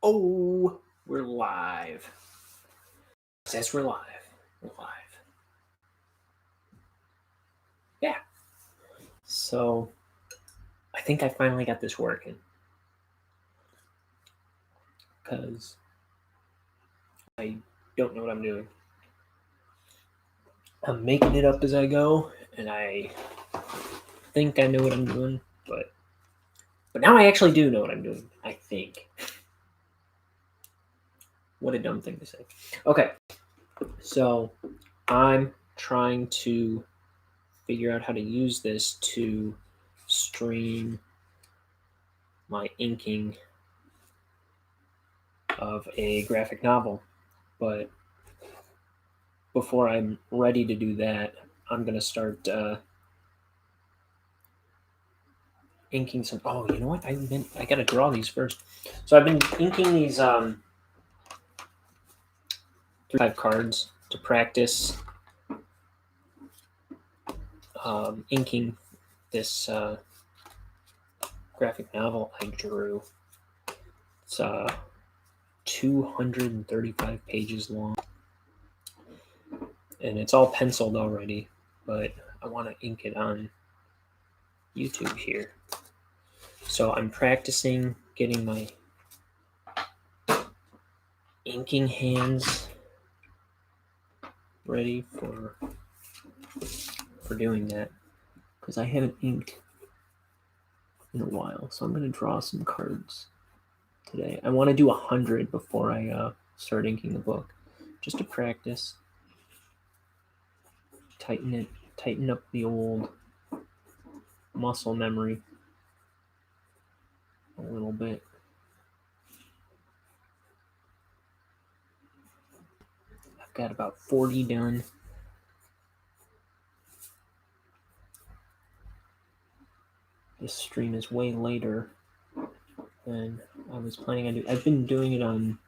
Oh, we're live. Yes, we're live. We're live. Yeah. So, I think I finally got this working. Because I don't know what I'm doing. I'm making it up as I go, and I think I know what I'm doing, but now I actually do know what I'm doing, I think. What a dumb thing to say. Okay. So, I'm trying to figure out how to use this to stream my inking of a graphic novel. But before I'm ready to do that, I'm going to start inking some. Oh, you know what? I got to draw these first. So I've been inking these 5 cards to practice inking this graphic novel I drew. It's 235 pages long, and it's all penciled already, but I want to ink it on YouTube here. So I'm practicing getting my inking hands ready for doing that, because I haven't inked in a while. So I'm going to draw some cards today. I want to do 100 before I start inking the book, just to practice. Tighten up the old muscle memory a little bit. I've got about 40 done. This stream is way later than I was planning on doing. I've been doing it on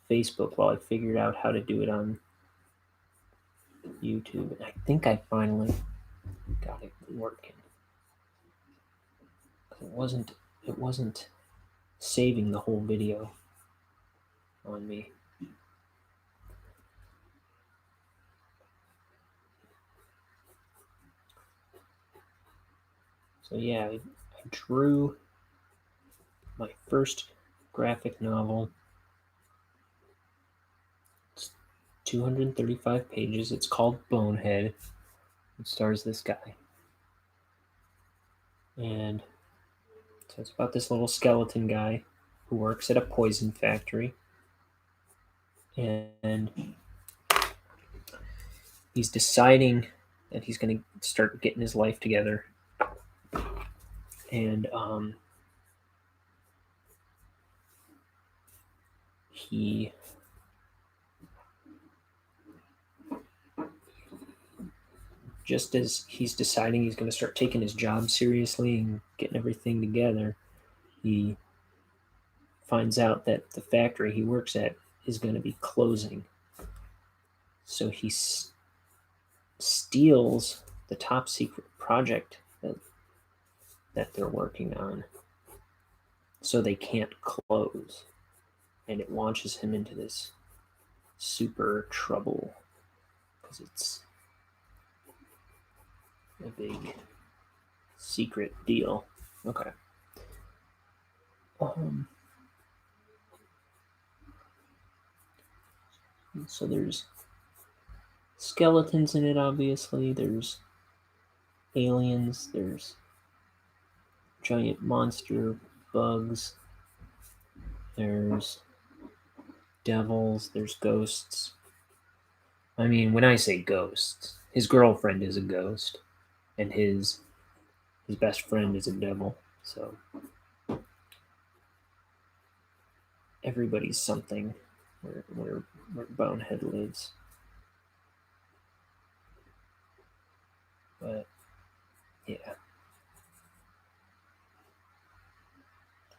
Facebook while I figured out how to do it on YouTube, and I think I finally got it working. It wasn't saving the whole video on me. So yeah, I drew my first graphic novel. It's 235 pages. It's called Bonehead. It stars this guy. And so it's about this little skeleton guy who works at a poison factory. And he's deciding that he's going to start getting his life together. And he just as he's deciding he's going to start taking his job seriously and getting everything together, he finds out that the factory he works at is going to be closing. So he steals the top secret project that they're working on, so they can't close. And it launches him into this super trouble, because it's a big secret deal. Okay. So there's skeletons in it, obviously. There's aliens. There's giant monster bugs. There's devils. There's ghosts. I mean, when I say ghosts, his girlfriend is a ghost, and his best friend is a devil. So everybody's something where Bonehead lives. But yeah.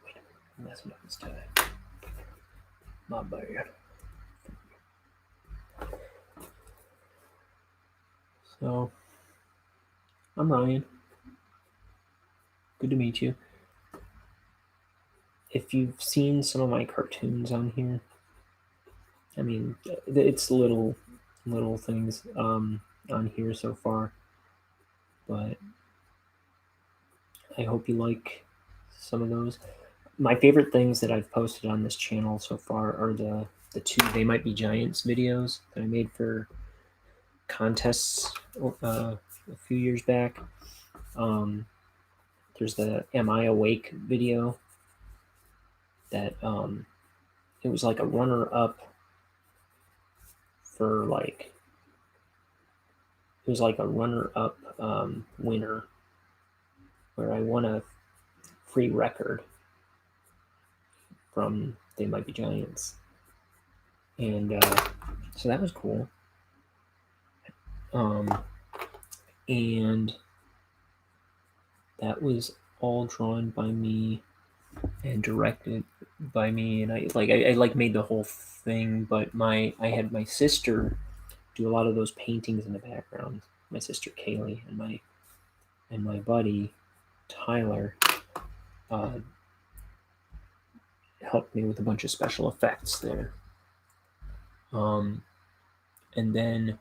Wait a minute, I'm messing up this time. My bad. So, I'm Ryan. Good to meet you. if you've seen some of my cartoons on here, I mean, it's little things on here so far, but I hope you like some of those. My favorite things that I've posted on this channel so far are the two They Might Be Giants videos that I made for contests a few years back. Um, there's the Am I Awake video that it was like a runner up for like it was like a runner up winner where I won a free record from They Might Be Giants, and so that was cool. And that was all drawn by me and directed by me, and I like made the whole thing, but I had my sister do a lot of those paintings in the background. My sister Kaylee and my buddy Tyler uh, helped me with a bunch of special effects there. And then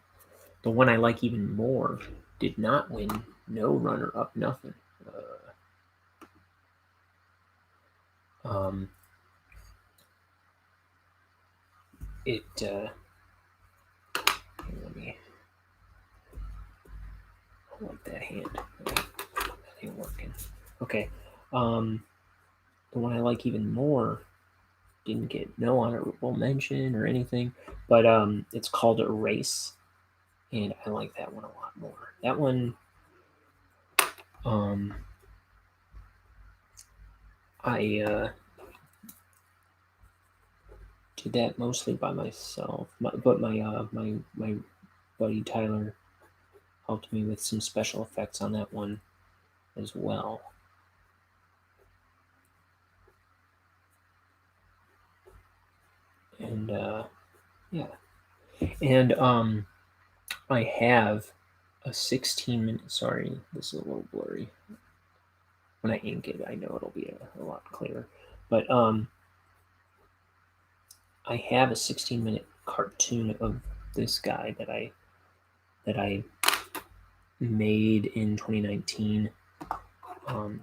the one I like even more did not win, no runner up, nothing. Um, it let me I like that hand. That ain't working. Okay. The one I like even more didn't get no honorable mention or anything, but it's called Erase, and I like that one a lot more. That one, um, I did that mostly by myself, but my buddy Tyler helped me with some special effects on that one as well. And yeah, and I have a 16-minute. Sorry, this is a little blurry. When I ink it, I know it'll be a lot clearer. But I have a 16-minute cartoon of this guy that I made in 2019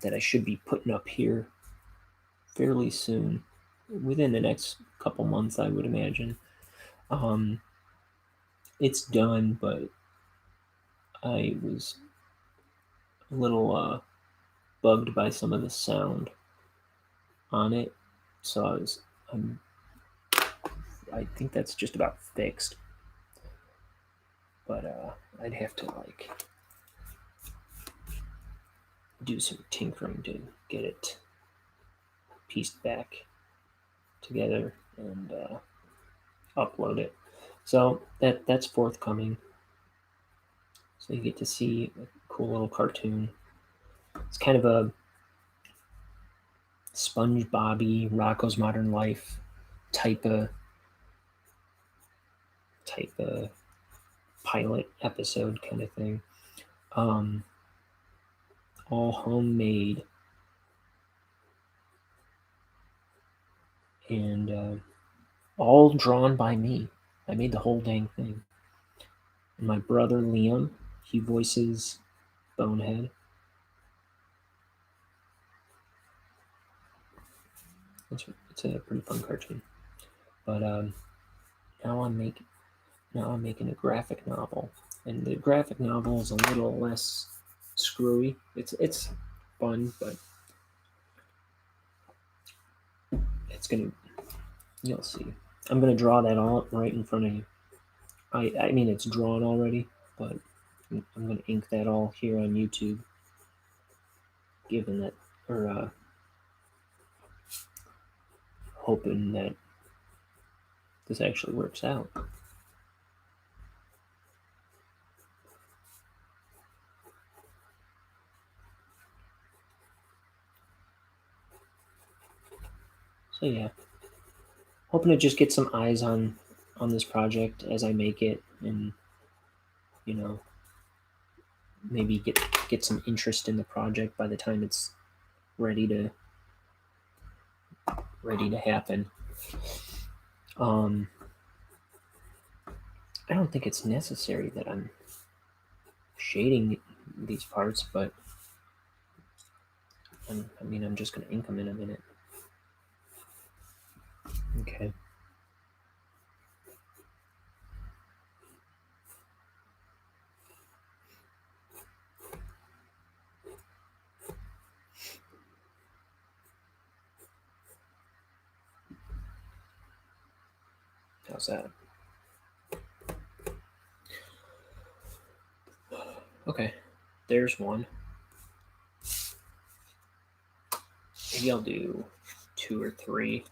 that I should be putting up here fairly soon, within the next couple months, I would imagine. It's done, but I was a little bugged by some of the sound on it, so I think that's just about fixed. But I'd have to like do some tinkering to get it pieced back together and upload it. So that's forthcoming. So you get to see a cool little cartoon. It's kind of a SpongeBob-y, Rocko's Modern Life type of pilot episode kind of thing. All homemade, and all drawn by me. I made the whole dang thing. And my brother Liam, he voices Bonehead. It's a pretty fun cartoon. But now I'm making a graphic novel, and the graphic novel is a little less screwy. It's fun, but it's gonna you'll see. I'm gonna draw that all right in front of you. I mean it's drawn already, but I'm gonna ink that all here on YouTube. Given that, or hoping that this actually works out. So yeah, hoping to just get some eyes on this project as I make it, and you know maybe get some interest in the project by the time it's ready to ready to happen. I don't think it's necessary that I'm shading these parts, but I'm just going to ink them in a minute. Okay. How's that? Okay, there's one. Maybe I'll do 2 or 3.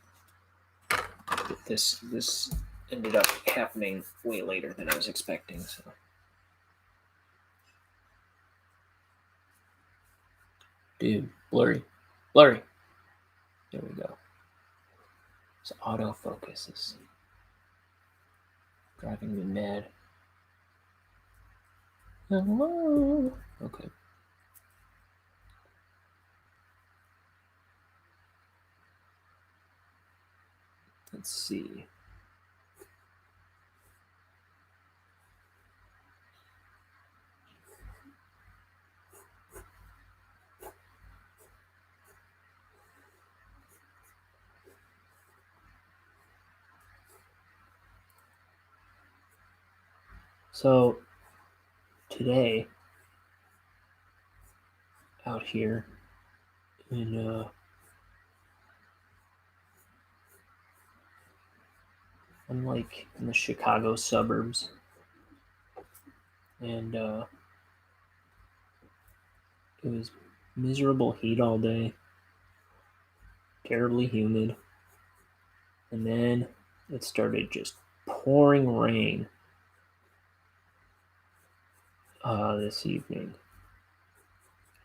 This ended up happening way later than I was expecting, so. Dude, blurry. Blurry. There we go. So autofocus is driving me mad. Hello. Okay. Let's see. So today, out here in I'm like in the Chicago suburbs, and it was miserable heat all day, terribly humid, and then it started just pouring rain this evening.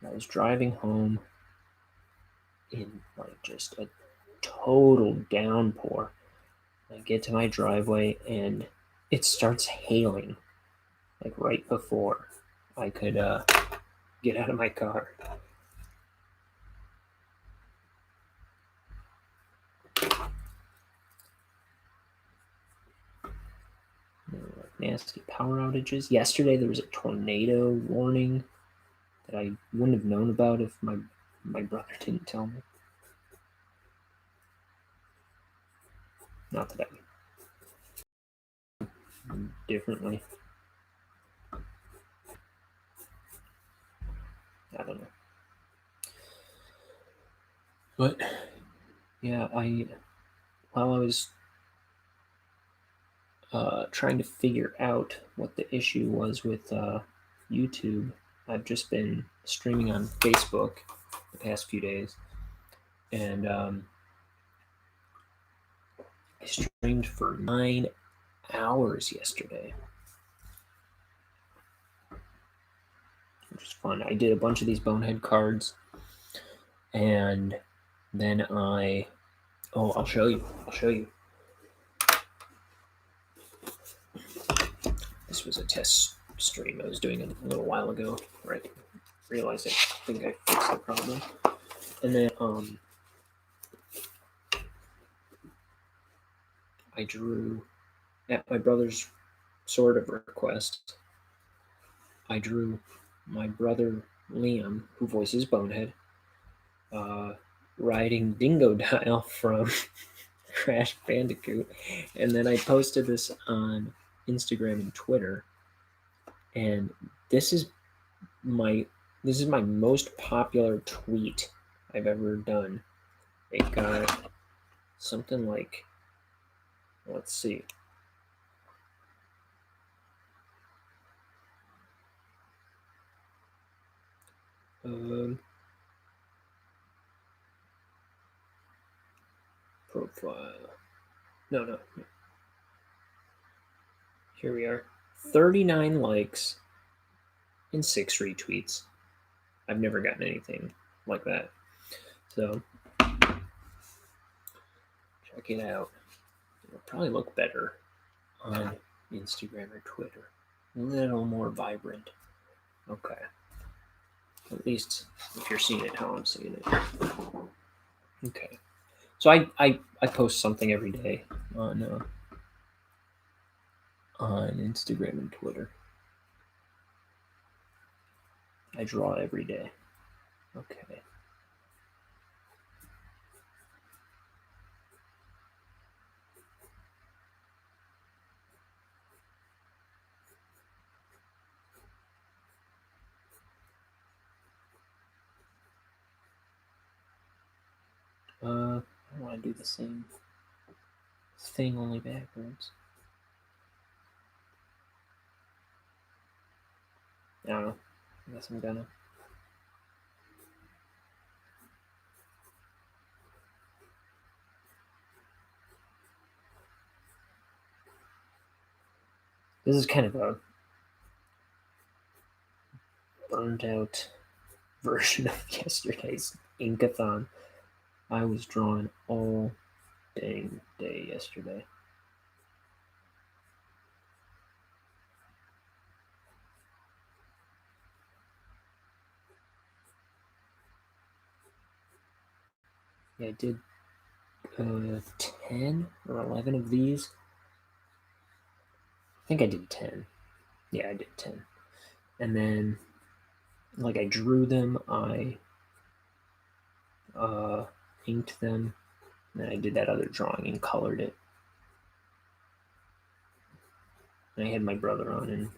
I was driving home in like just a total downpour. I get to my driveway and it starts hailing like right before I could get out of my car. Nasty power outages. Yesterday there was a tornado warning that I wouldn't have known about if my brother didn't tell me. Not that I differently. I don't know. But yeah, while I was trying to figure out what the issue was with YouTube, I've just been streaming on Facebook the past few days, and I streamed for 9 hours yesterday, which is fun. I did a bunch of these Bonehead cards, and then I'll show you. This was a test stream I was doing a little while ago, right? Realized I think I fixed the problem. And then I drew, at my brother's sort of request, I drew my brother Liam, who voices Bonehead, riding Dingodile from Crash Bandicoot. And then I posted this on Instagram and Twitter. And this is my most popular tweet I've ever done. It got something like, let's see. Profile. No. Here we are. 39 likes and 6 retweets. I've never gotten anything like that. So check it out. It'll probably look better on Instagram or Twitter. A little more vibrant. Okay. At least if you're seeing it how I'm seeing it. Okay. So I post something every day on Instagram and Twitter. I draw every day. Okay. I want to do the same thing only backwards. I don't know. I guess I'm gonna. This is kind of a burned out version of yesterday's Inkathon. I was drawing all dang day yesterday. Yeah, I did 10 or 11 of these. I think I did 10. Yeah, I did 10. And then, like, I drew them, I inked them, and then I did that other drawing and colored it. And I had my brother on and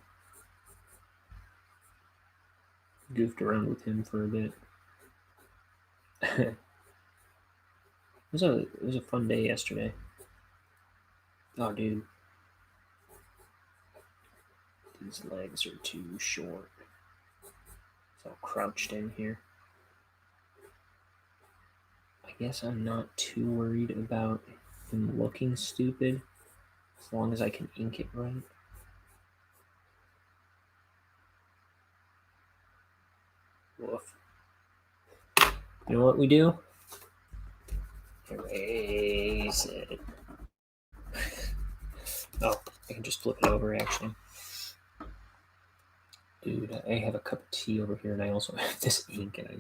goofed around with him for a bit. It was a fun day yesterday. Oh, dude, these legs are too short. It's all crouched in here. I guess I'm not too worried about him looking stupid as long as I can ink it right. Woof. You know what we do? Erase it. Oh, I can just flip it over actually. Dude, I have a cup of tea over here and I also have this ink and I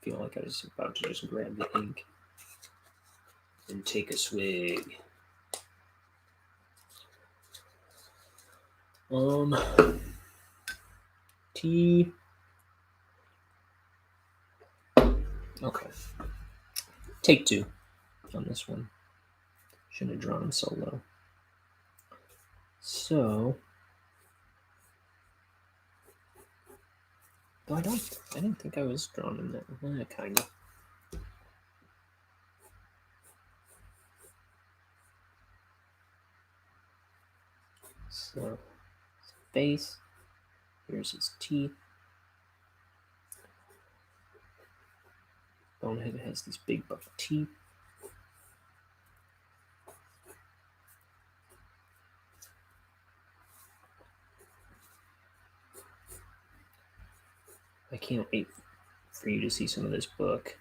feel like I was about to just grab the ink and take a swig. Tea. Okay. Take two on this one. Shouldn't have drawn so low. So, though I didn't think I was drawn in that. Kind of. So, face. Here's his teeth. Bonehead has these big buck teeth. I can't wait for you to see some of this book.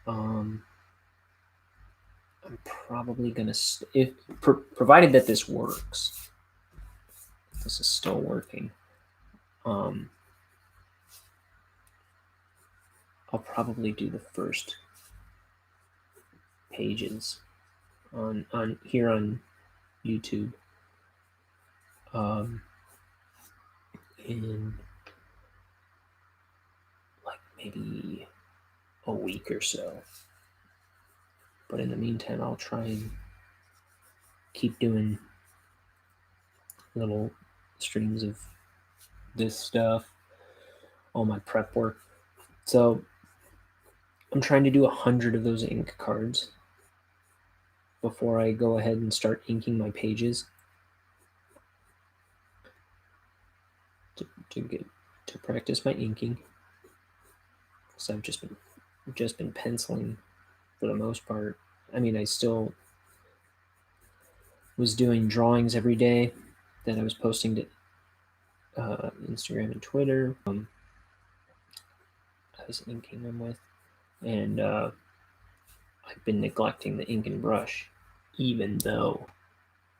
I'm probably gonna provided that this works. This is still working. I'll probably do the first pages on here on YouTube in like maybe a week or so. But in the meantime, I'll try and keep doing little streams of this stuff, all my prep work. So I'm trying to do 100 of those ink cards before I go ahead and start inking my pages to practice my inking. Because I've just been penciling for the most part. I mean, I still was doing drawings every day that I was posting to Instagram and Twitter. I was inking them with, and I've been neglecting the ink and brush, even though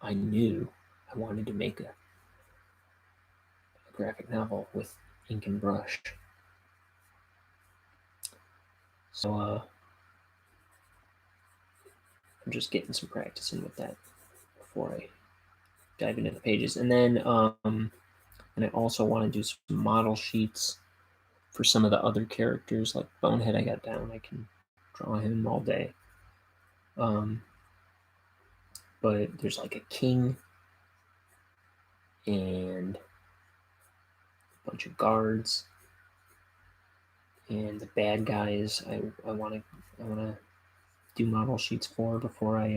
I knew I wanted to make a graphic novel with ink and brush. So I'm just getting some practice in with that before I dive into the pages. And then and I also want to do some model sheets for some of the other characters, like Bonehead I got down. I can draw him all day. But there's like a king and a bunch of guards, and the bad guys I want to do model sheets for before I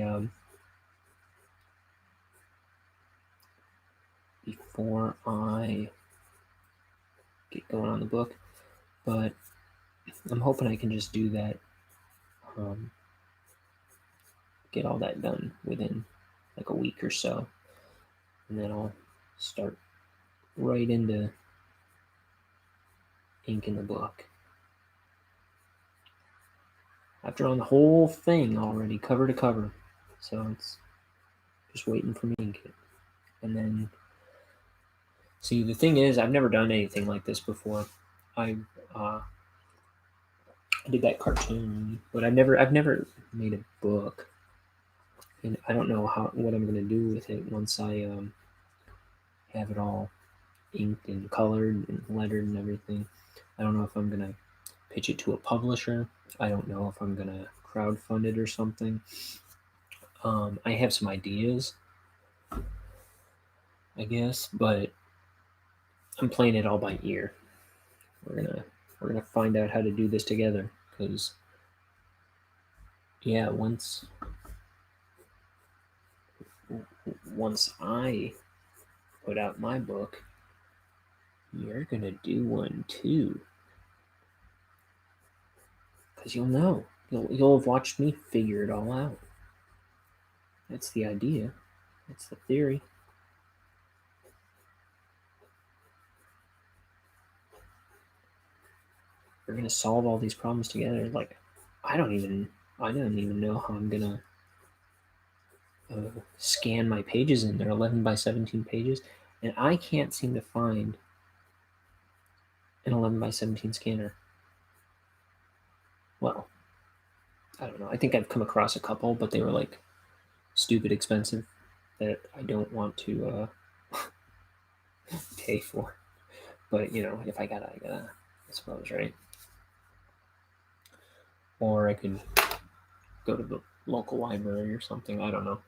get going on the book. But I'm hoping I can just do that, get all that done within like a week or so, and then I'll start right into inking the book. I've drawn the whole thing already, cover to cover, so it's just waiting for me to ink it. And then, see, the thing is, I've never done anything like this before. I did that cartoon, but I've never made a book, and I don't know what I'm gonna do with it once I have it all inked and colored and lettered and everything. I don't know if I'm gonna pitch it to a publisher. I don't know if I'm gonna crowdfund it or something. I have some ideas, I guess, but I'm playing it all by ear. We're gonna find out how to do this together, because yeah, once I put out my book, you're gonna do one too, because you'll know. You'll have watched me figure it all out. That's the idea. That's the theory. We're gonna solve all these problems together. Like, I don't even know how I'm gonna scan my pages in. They're 11 by 17 pages, and I can't seem to find an 11 by 17 scanner. Well, I don't know. I think I've come across a couple, but they were like stupid expensive that I don't want to pay for. But if I gotta, I suppose, right? Or I could go to the local library or something. I don't know.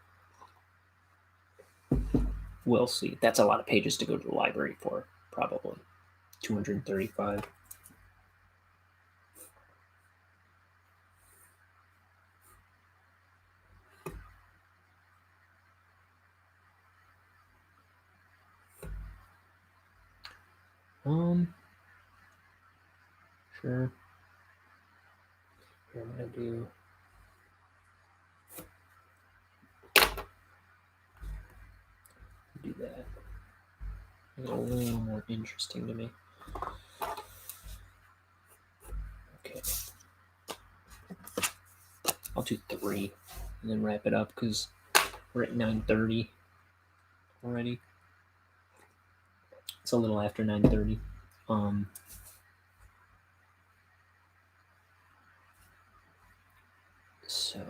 We'll see. That's a lot of pages to go to the library for, probably 235. Sure. Here, I'm gonna do that. It's a little more interesting to me. Okay. I'll do 3 and then wrap it up, because we're at 9:30 already. It's a little after 9:30. So,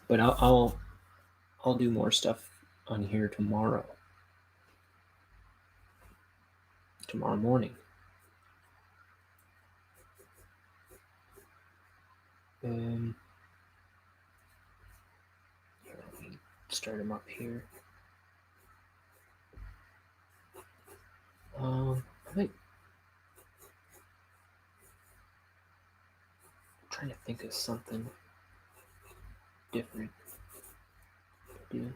but I'll do more stuff on here tomorrow morning. Here, let me start them up here. I'm trying to think of something different to do.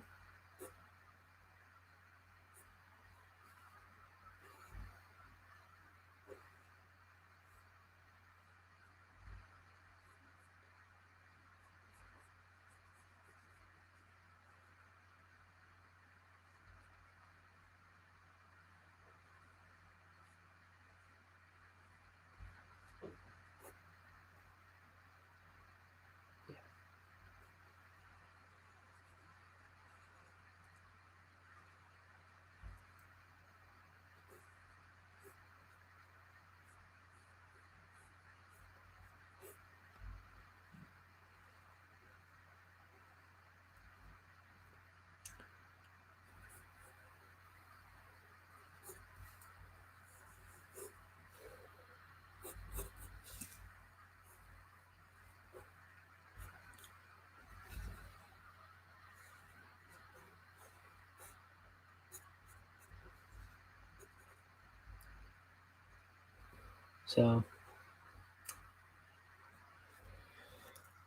So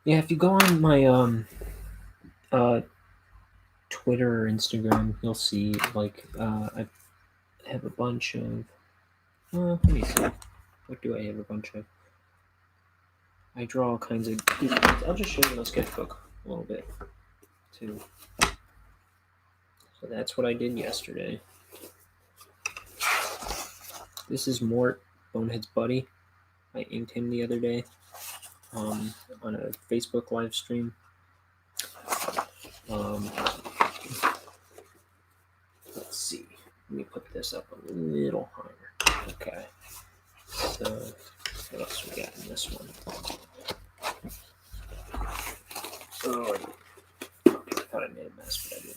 yeah, if you go on my uh Twitter or Instagram, you'll see like I have a bunch of. Let me see. What do I have a bunch of? I draw all kinds of. I'll just show you my sketchbook a little bit too. So that's what I did yesterday. This is Mort, Bonehead's buddy. I inked him the other day on a Facebook live stream. Let's see. Let me put this up a little higher. Okay. So what else we got in this one? Oh, I thought I made a mess, but I didn't.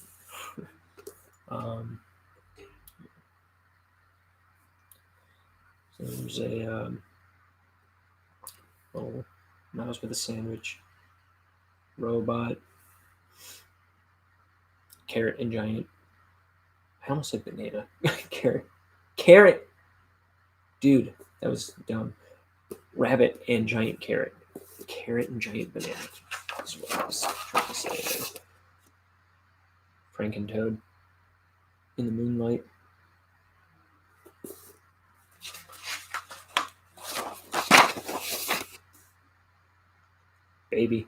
So there's a little mouse with a sandwich, robot, carrot and giant. I almost said banana. Carrot. Dude, that was dumb. Rabbit and giant carrot. Carrot and giant banana. That's what I was trying to say there. Frank and Toad in the moonlight. Baby.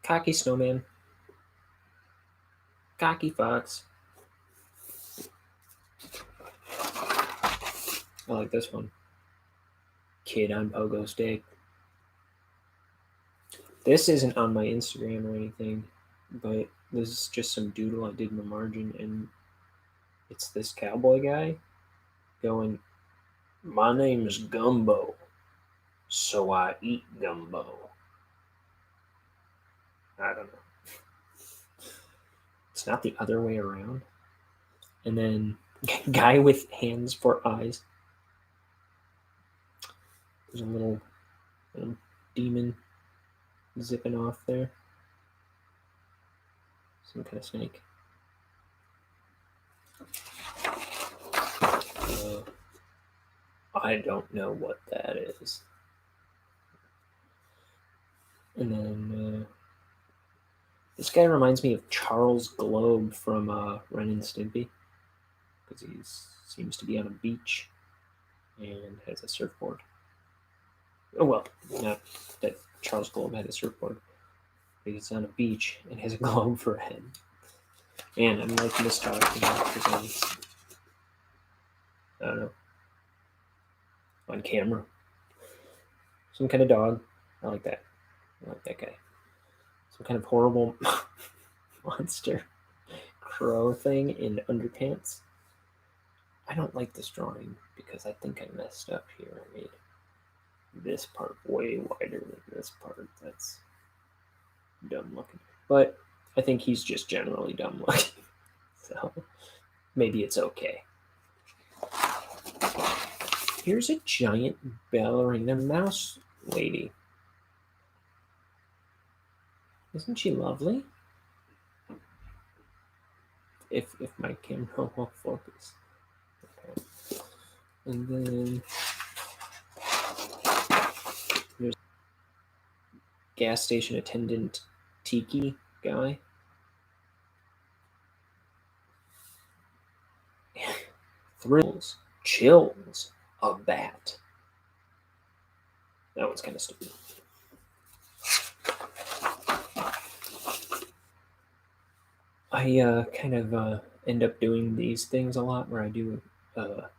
Cocky snowman. Cocky fox. I like this one. Kid on pogo stick. This isn't on my Instagram or anything, but this is just some doodle I did in the margin, and it's this cowboy guy going, "My name's Gumbo, so I eat gumbo." I don't know. It's not the other way around. And then guy with hands for eyes. There's a little demon zipping off there. Some kind of snake. I don't know what that is. And then this guy reminds me of Charles Globe from Ren and Stimpy, because he seems to be on a beach and has a surfboard. Oh, well, not that Charles Globe had a surfboard, but he's on a beach and has a globe for a head. And I'm like nostalgic because I don't know, on camera. Some kind of dog. I like that. I like that guy. Some kind of horrible monster crow thing in underpants. I don't like this drawing because I think I messed up here. I made this part way wider than this part. That's dumb looking. But I think he's just generally dumb looking. So maybe it's okay. Here's a giant ballerina mouse lady. Isn't she lovely? If my camera will focus. Okay. And then there's gas station attendant Tiki guy. Thrills, chills, a bat. That one's kind of stupid. I kind of end up doing these things a lot, where I do a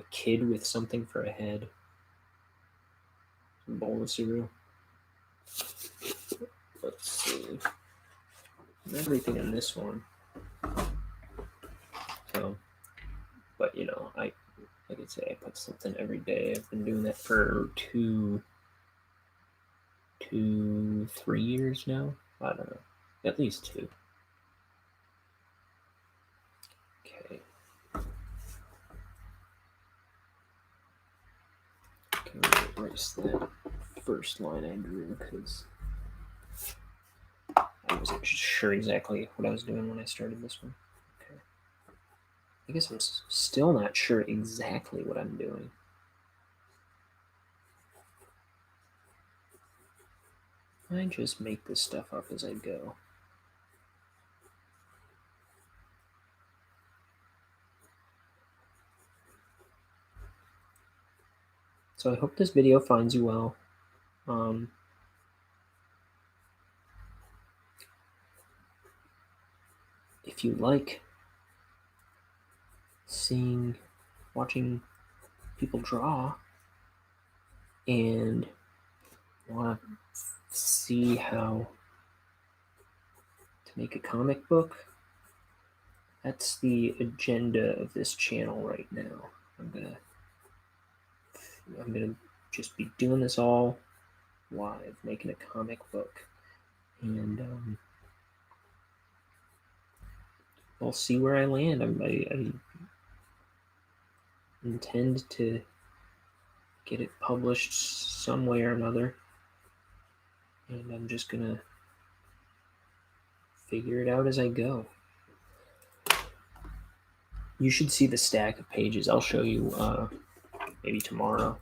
kid with something for a head, a bowl of cereal. Let's see, everything in this one. So, but you know, like I say, I put something every day. I've been doing that for 3 years now. I don't know, at least 2. Okay. I'm gonna erase that first line I drew because I wasn't sure exactly what I was doing when I started this one. Okay. I guess I'm still not sure exactly what I'm doing. I just make this stuff up as I go. So I hope this video finds you well. If you like watching people draw and want to see how to make a comic book, that's the agenda of this channel right now. I'm gonna just be doing this all live, making a comic book, and we'll see where I land. I intend to get it published some way or another, and I'm just gonna figure it out as I go. You should see the stack of pages. I'll show you maybe tomorrow.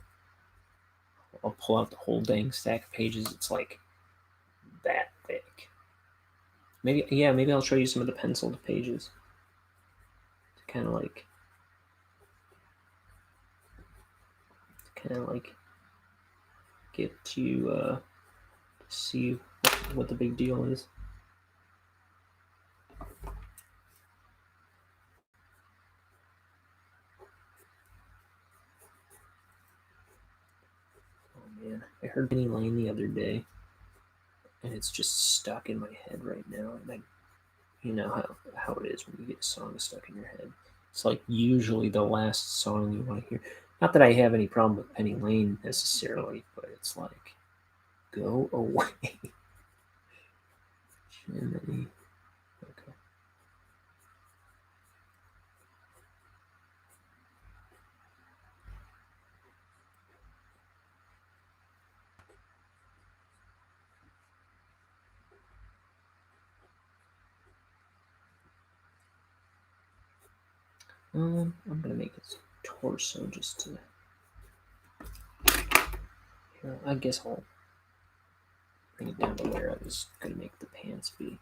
I'll pull out the whole dang stack of pages. It's like that thick. Maybe I'll show you some of the penciled pages to kind of like get you to see what the big deal is. Oh man, I heard Penny Lane the other day, and it's just stuck in my head right now. And you know how it is when you get a song stuck in your head. It's like usually the last song you want to hear. Not that I have any problem with Penny Lane necessarily, but it's like, go away. Jiminy. Okay. I'm gonna make his torso just to. I guess I'll bring it down to where I was gonna make the pants be.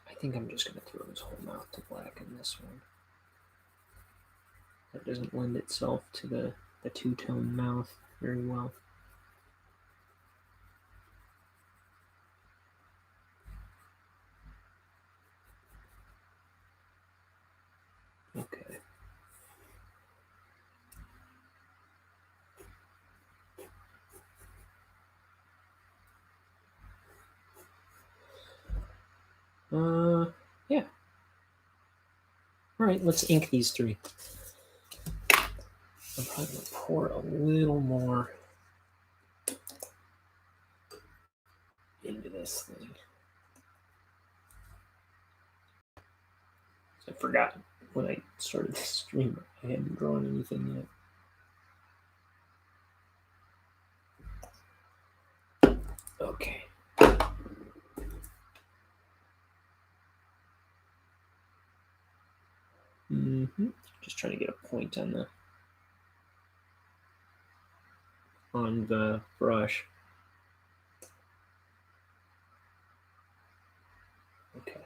I think I'm just gonna throw his whole mouth to black in this one. That doesn't lend itself to the two-tone mouth very well. Okay. Yeah. All right, let's ink these three. I'm probably gonna pour a little more into this thing. I forgot when I started this stream, I hadn't drawn anything yet. Okay. Just trying to get a point on the brush. Okay.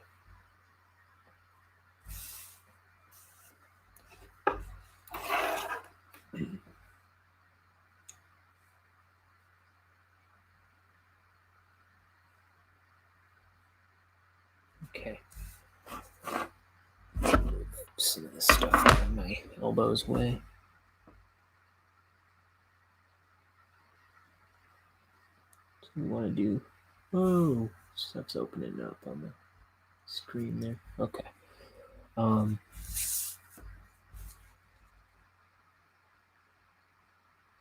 Okay. Move some of this stuff out of my elbow's way. So we want to do. Oh, stuff's opening up on the screen there. Okay.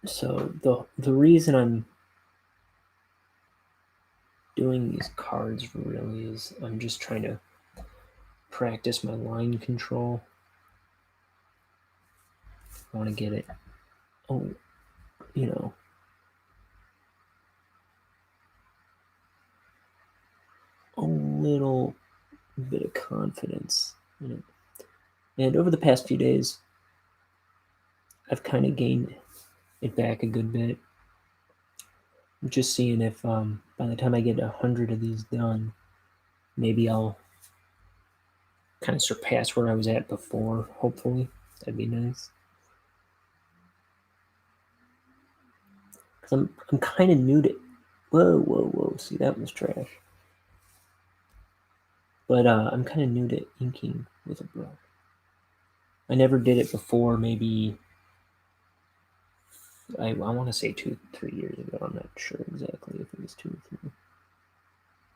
So the reason I'm doing these cards really is I'm just trying to practice my line control. I want to get it, you know, a little bit of confidence in it. And over the past few days, I've kind of gained it back a good bit. I'm just seeing if by the time I get 100 of these done, maybe I'll kind of surpass where I was at before, hopefully. That'd be nice. Because I'm kind of new to. Whoa. See, that was trash. But I'm kind of new to inking with a brush. I never did it before, maybe. I want to say 2-3 years ago. I'm not sure exactly if it was 2 or 3.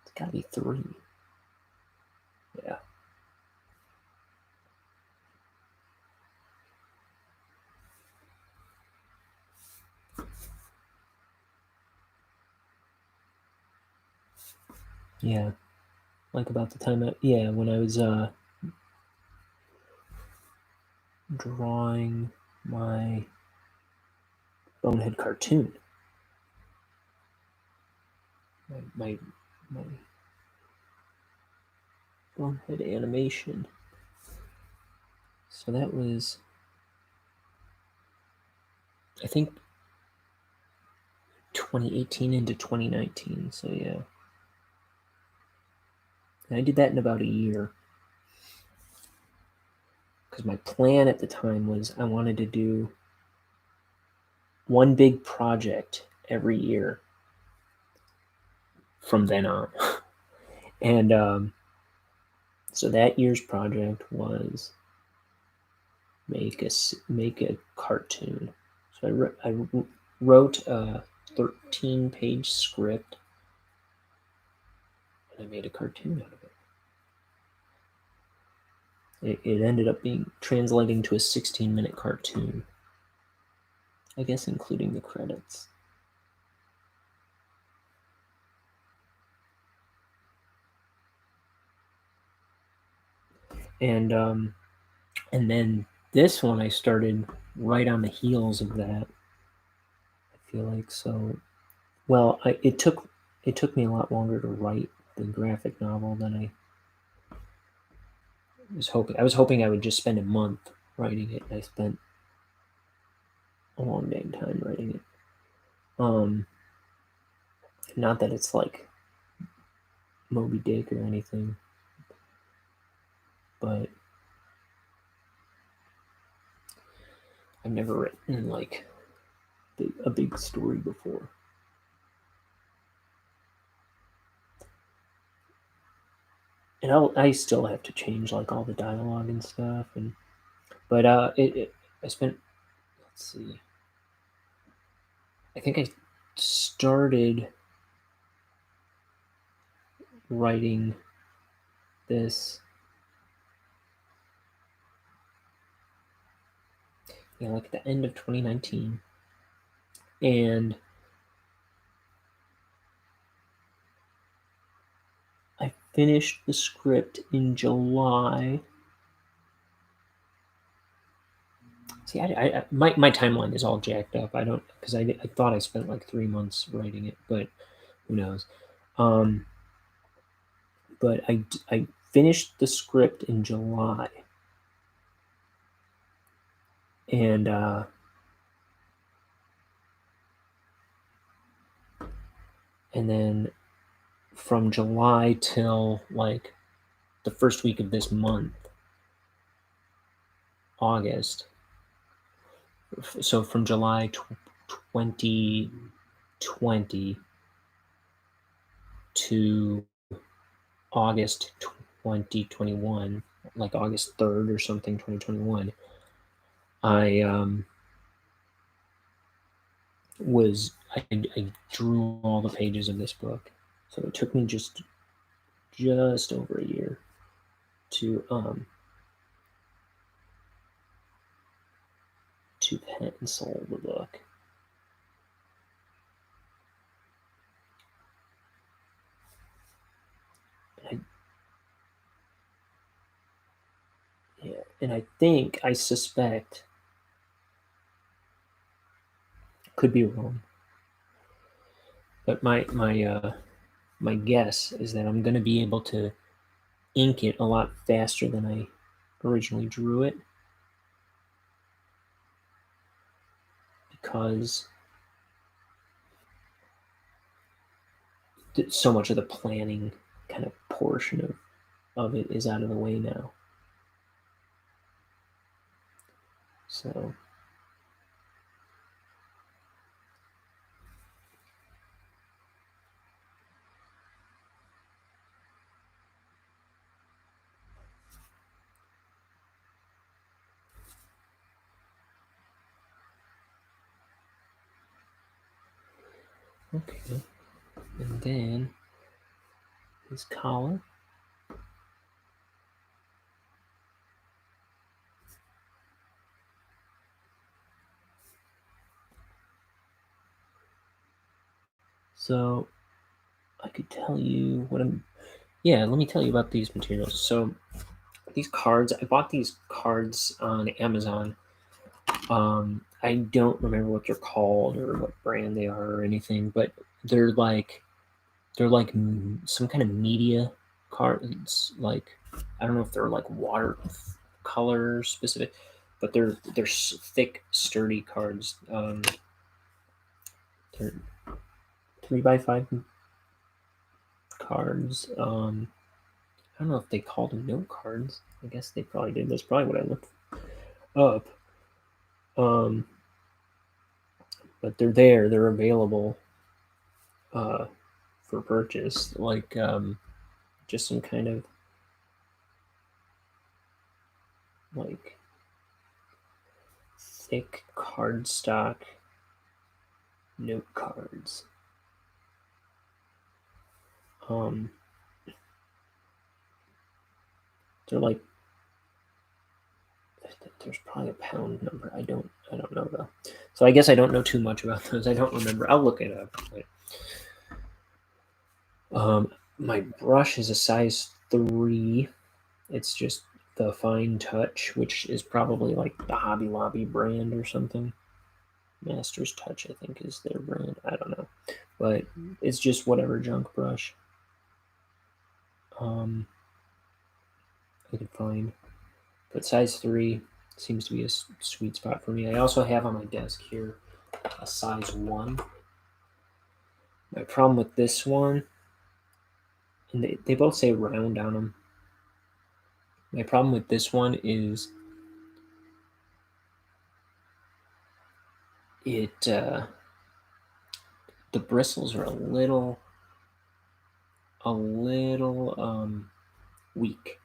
It's got to be 3. Yeah. Yeah. Like about the time when I was drawing my Bonehead cartoon. My Bonehead animation. So that was, I think, 2018 into 2019. So yeah. And I did that in about a year. Because my plan at the time was I wanted to do one big project every year from then on. And so that year's project was make a cartoon. So I wrote a 13-page script, and I made a cartoon out of it. It ended up being translating to a 16-minute cartoon, I guess, including the credits. And then this one I started right on the heels of that. I feel like so. Well, it took me a lot longer to write the graphic novel than I was hoping. I was hoping I would just spend a month writing it. I spent a long dang time writing it. Not that it's like Moby Dick or anything, but I've never written like a big story before. And I still have to change like all the dialogue and stuff, but I spent, let's see, I think I started writing this like at the end of 2019, and I finished the script in July. See, my timeline is all jacked up. I don't, because I thought I spent like 3 months writing it, but who knows. But I finished the script in July, and then from July till like the first week of this month, August. So from July 2020 to August 2021, like August 3rd or something, 2021, I I drew all the pages of this book. So it took me just over a year to pencil the book. And I suspect, could be wrong, but my guess is that I'm going to be able to ink it a lot faster than I originally drew it, because so much of the planning kind of portion of it is out of the way now. So okay, and then his collar. So I could tell you what I'm. Yeah, let me tell you about these materials. So these cards, I bought these cards on Amazon. I don't remember what they're called or what brand they are or anything, but they're like some kind of media cards. Like, I don't know if they're like watercolor specific, but they're thick, sturdy cards. They're 3x5 cards. I don't know if they called them note cards. I guess they probably did. That's probably what I looked up. Um, but they're there. They're available for purchase. Like, just some kind of like thick cardstock note cards. Um, they're like, there's probably a pound number. I don't know though. So I guess I don't know too much about those. I don't remember. I'll look it up. My brush is a size 3. It's just the Fine Touch, which is probably like the Hobby Lobby brand or something. Master's Touch, I think, is their brand. I don't know, but it's just whatever junk brush I could find. But size 3 seems to be a sweet spot for me. I also have on my desk here a size 1. My problem with this one, and they both say round on them. My problem with this one is the bristles are a little weak.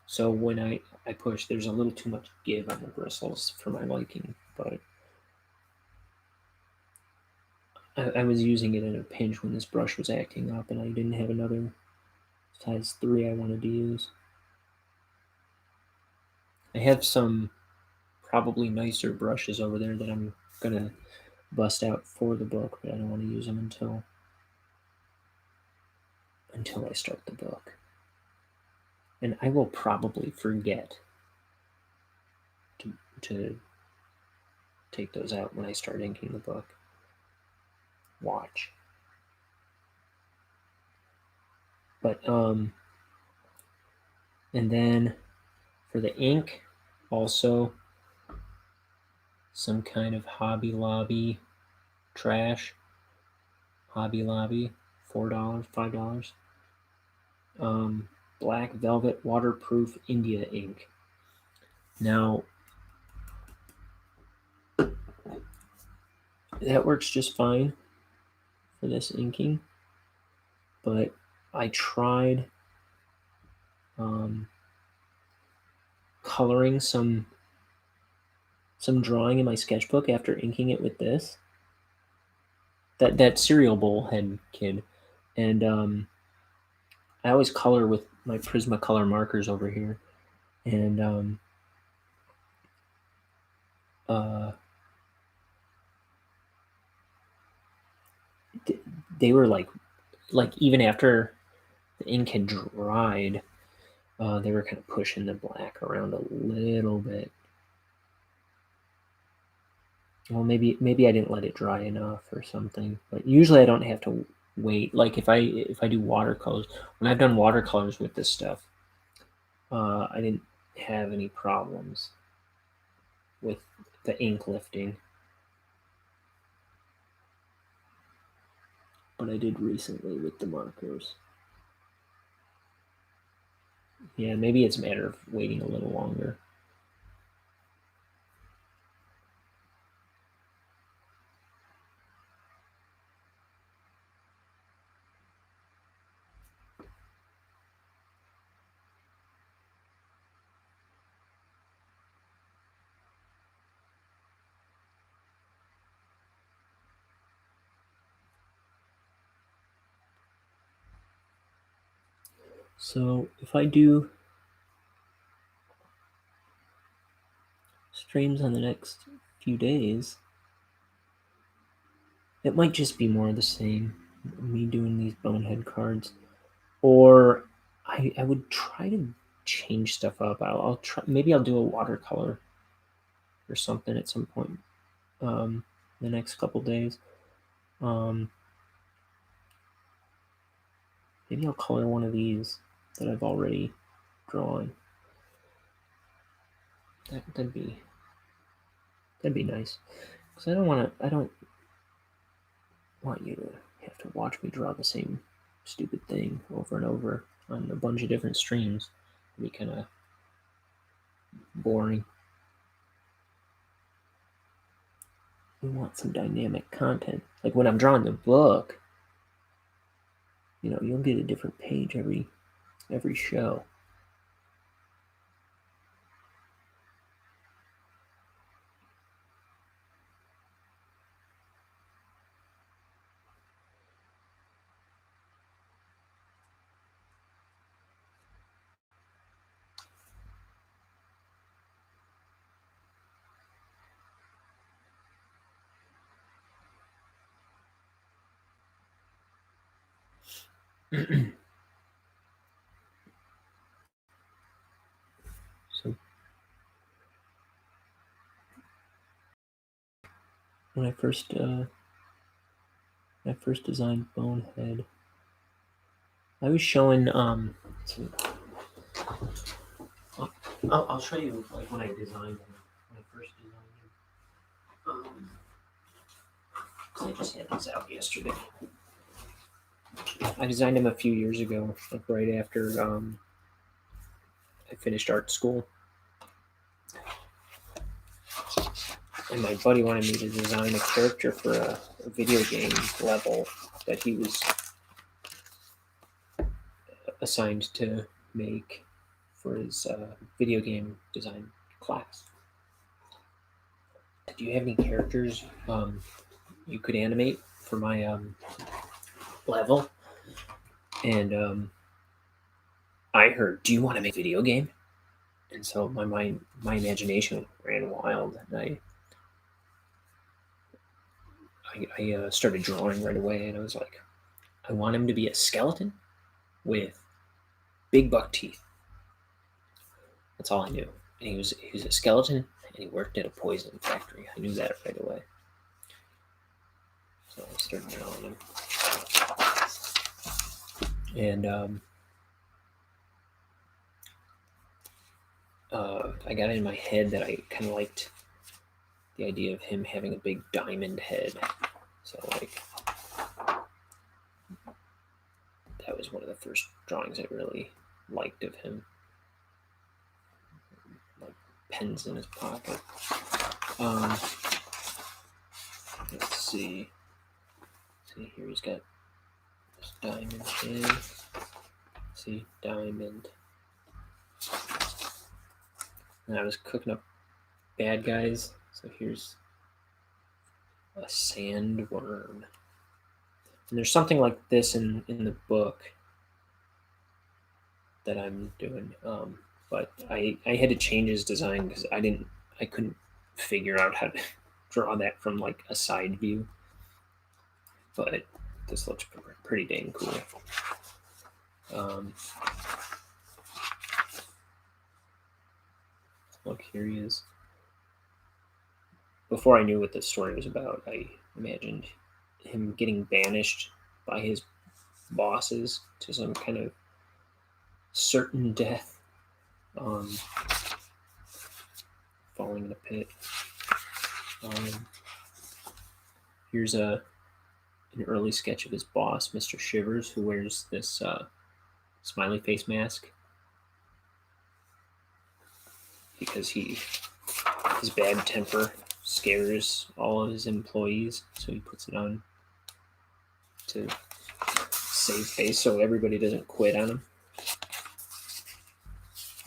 So when I push, there's a little too much give on the bristles for my liking. But I was using it in a pinch when this brush was acting up, and I didn't have another size 3 I wanted to use. I have some probably nicer brushes over there that I'm gonna bust out for the book, but I don't want to use them until I start the book. And I will probably forget to take those out when I start inking the book. Watch. But and then for the ink, also some kind of Hobby Lobby trash. Hobby Lobby, $4, $5. Black Velvet Waterproof India ink. Now, that works just fine for this inking, but I tried coloring some drawing in my sketchbook after inking it with this. That cereal bowl head kid, and I always color with my Prismacolor markers over here, and they were like even after the ink had dried, they were kind of pushing the black around a little bit. Well, maybe I didn't let it dry enough or something. But usually I don't have to wait. Like if I do watercolors, when I've done watercolors with this stuff, I didn't have any problems with the ink lifting. But I did recently with the markers. Yeah, maybe it's a matter of waiting a little longer. So if I do streams on the next few days, it might just be more of the same. Me doing these bonehead cards, or I would try to change stuff up. I'll try. Maybe I'll do a watercolor or something at some point the next couple days. Maybe I'll color one of these that I've already drawn. That'd be nice. Because I don't want you to have to watch me draw the same stupid thing over and over on a bunch of different streams. It'd be kind of boring. We want some dynamic content. Like when I'm drawing the book, you'll get a different page every show. So when I first designed Bonehead, I was showing I'll show you like when I designed him. When I first designed him. I just had these out yesterday. I designed him a few years ago, like right after I finished art school. And my buddy wanted me to design a character for a video game level that he was assigned to make for his video game design class. Do you have any characters you could animate for my level? And I heard, do you want to make a video game? And so my imagination ran wild, and I started drawing right away, and I was like, I want him to be a skeleton with big buck teeth. That's all I knew. And he was a skeleton, and he worked at a poison factory. I knew that right away. So I started drawing him, and I got it in my head that I kind of liked the idea of him having a big diamond head. So like that was one of the first drawings I really liked of him. Like pens in his pocket. Let's see. See here, he's got this diamond head. See, diamond. and I was cooking up bad guys. So here's a sandworm. And there's something like this in the book that I'm doing. But I had to change his design because I couldn't figure out how to draw that from like a side view. But this looks pretty dang cool. Look, here he is. Before I knew what the story was about, I imagined him getting banished by his bosses to some kind of certain death, falling in a pit. Here's an early sketch of his boss, Mr. Shivers, who wears this smiley face mask because his bad temper scares all of his employees, so he puts it on to save face so everybody doesn't quit on him.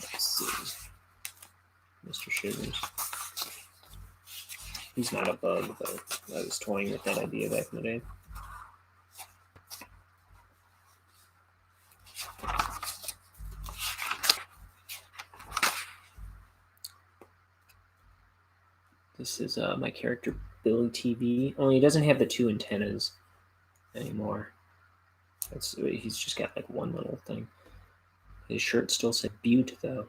Let's see. Mr. Shivers. He's not a bug, but I was toying with that idea back in the day. This is my character, Billy TV. Only he doesn't have the two antennas anymore. He's just got like one little thing. His shirt still said Butte, though.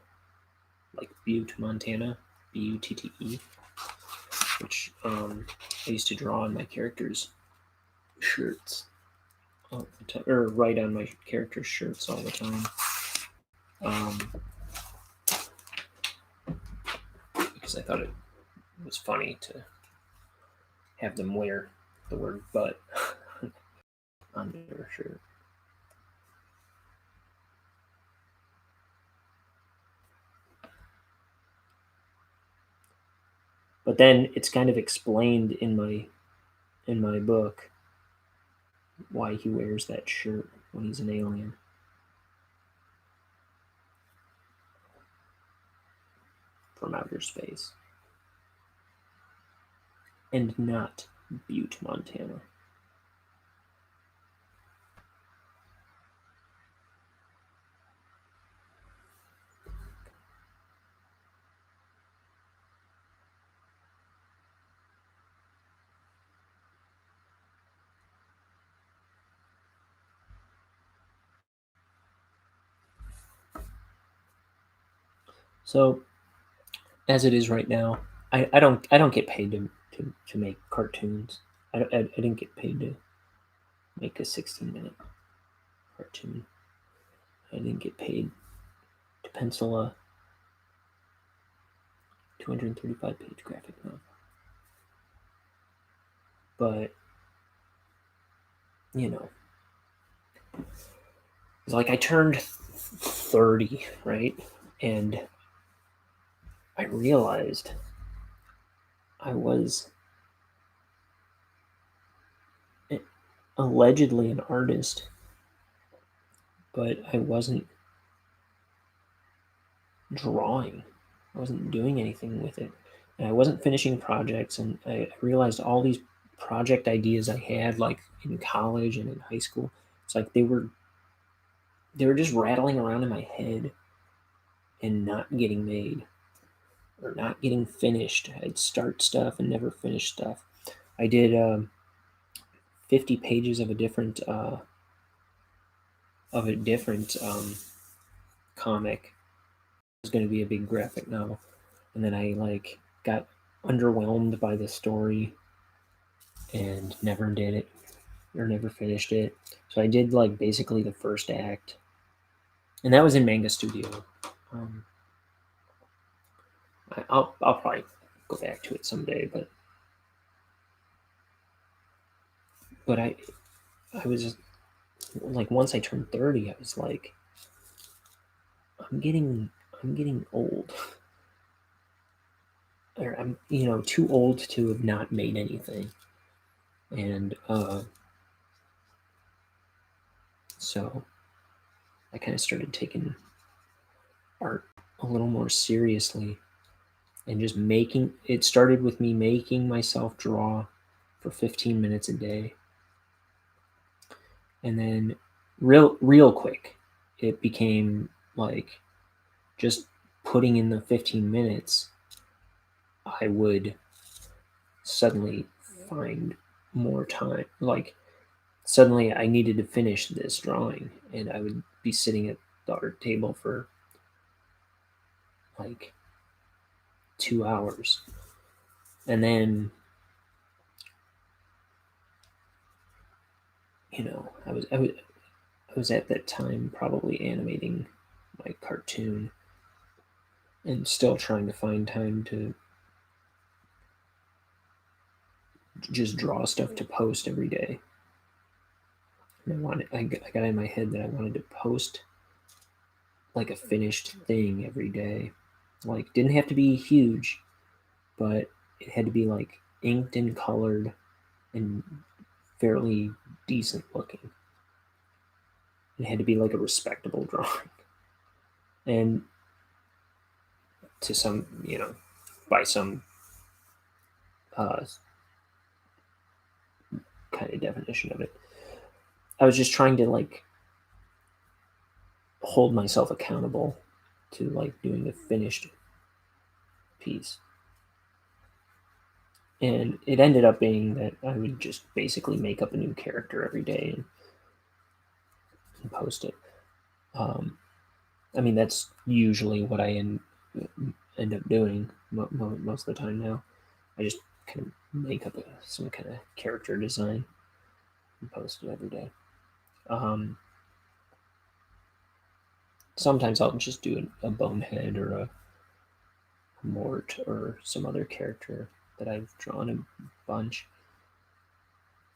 Like Butte, Montana. Butte. Which I used to draw on my character's shirts. Or write on my character's shirts all the time. Because I thought it was funny to have them wear the word butt on their shirt. But then it's kind of explained in my book why he wears that shirt when he's an alien. From outer space. And not Butte, Montana. So, as it is right now, I don't get paid to make cartoons. I didn't get paid to make a 16-minute cartoon. I didn't get paid to pencil a 235-page graphic novel. But, you know, it's like I turned 30, right? And I realized I was allegedly an artist, but I wasn't drawing. I wasn't doing anything with it. And I wasn't finishing projects, and I realized all these project ideas I had, like in college and in high school, it's like they were just rattling around in my head and not getting made or not getting finished. I'd start stuff and never finish stuff. I did 50 pages of a different comic. It was going to be a big graphic novel, and then I like got underwhelmed by the story and never did it or never finished it. So I did like basically the first act, and that was in Manga Studio. I'll probably go back to it someday, but I was like, once I turned 30, I was like, I'm getting old. Or I'm too old to have not made anything. And so I kind of started taking art a little more seriously. and just making it started with me making myself draw for 15 minutes a day. And then real quick, it became like just putting in the 15 minutes, I would suddenly find more time. Like suddenly I needed to finish this drawing, and I would be sitting at the art table for like 2 hours. And then, I was at that time probably animating my cartoon and still trying to find time to just draw stuff to post every day. And I got in my head that I wanted to post like a finished thing every day. Like, didn't have to be huge, but it had to be like inked and colored and fairly decent looking. It had to be like a respectable drawing. And to some, by some uh, kind of definition of it, I was just trying to like hold myself accountable to like doing the finished piece. And it ended up being that I would just basically make up a new character every day and post it. I mean, that's usually what I end up doing most of the time now. I just kind of make up some kind of character design and post it every day. Sometimes I'll just do a Bonehead or a Mort or some other character that I've drawn a bunch.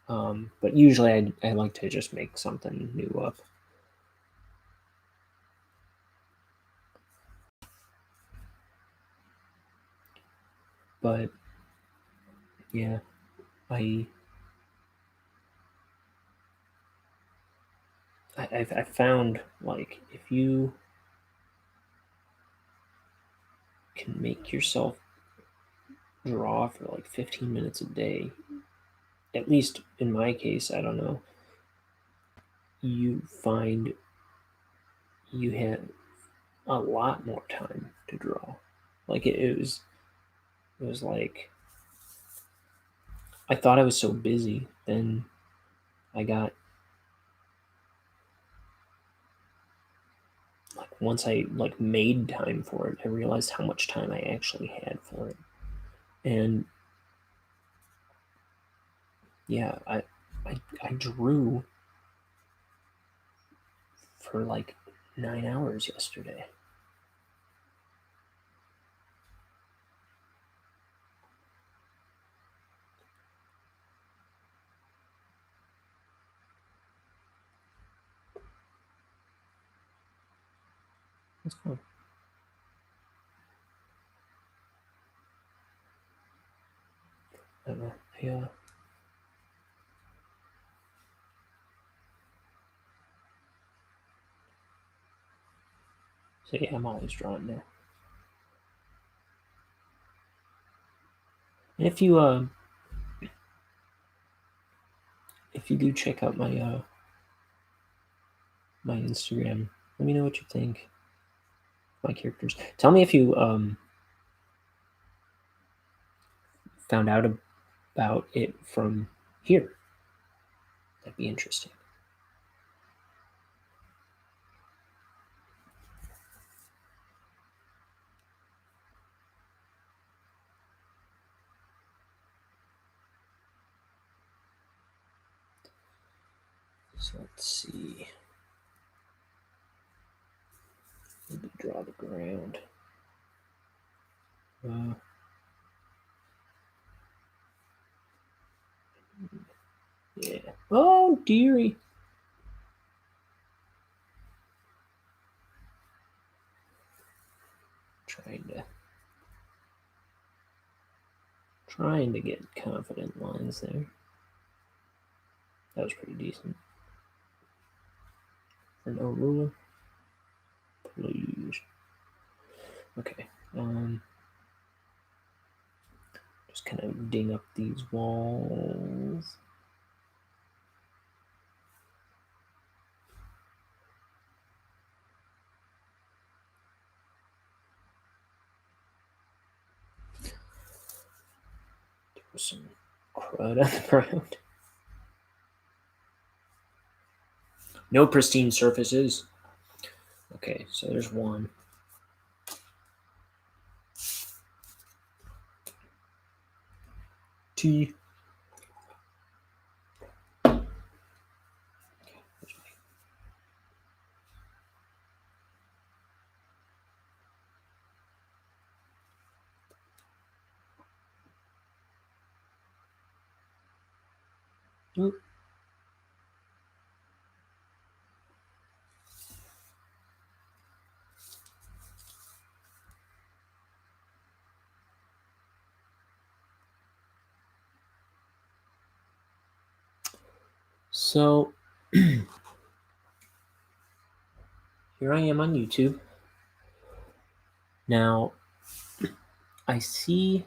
But usually I like to just make something new up. But yeah, I I found like if you can make yourself draw for like 15 minutes a day, at least in my case, I don't know, you find you have a lot more time to draw. Like it was like I thought I was so busy, then I got like once I like made time for it, I realized how much time I actually had for it. And yeah, I drew for like 9 hours yesterday. That's fun. I don't know. So yeah, I'm always drawing now. And if you do check out my Instagram, let me know what you think. My characters. Tell me if you found out about it from here. That'd be interesting. So let's see. Maybe draw the ground. Yeah. Oh, dearie. Trying to get confident lines there. That was pretty decent. For no ruler. Please. Okay. kind of ding up these walls. Throw some crud on the ground. No pristine surfaces. Okay, so there's one. T. Oop. So here I am on YouTube. Now I see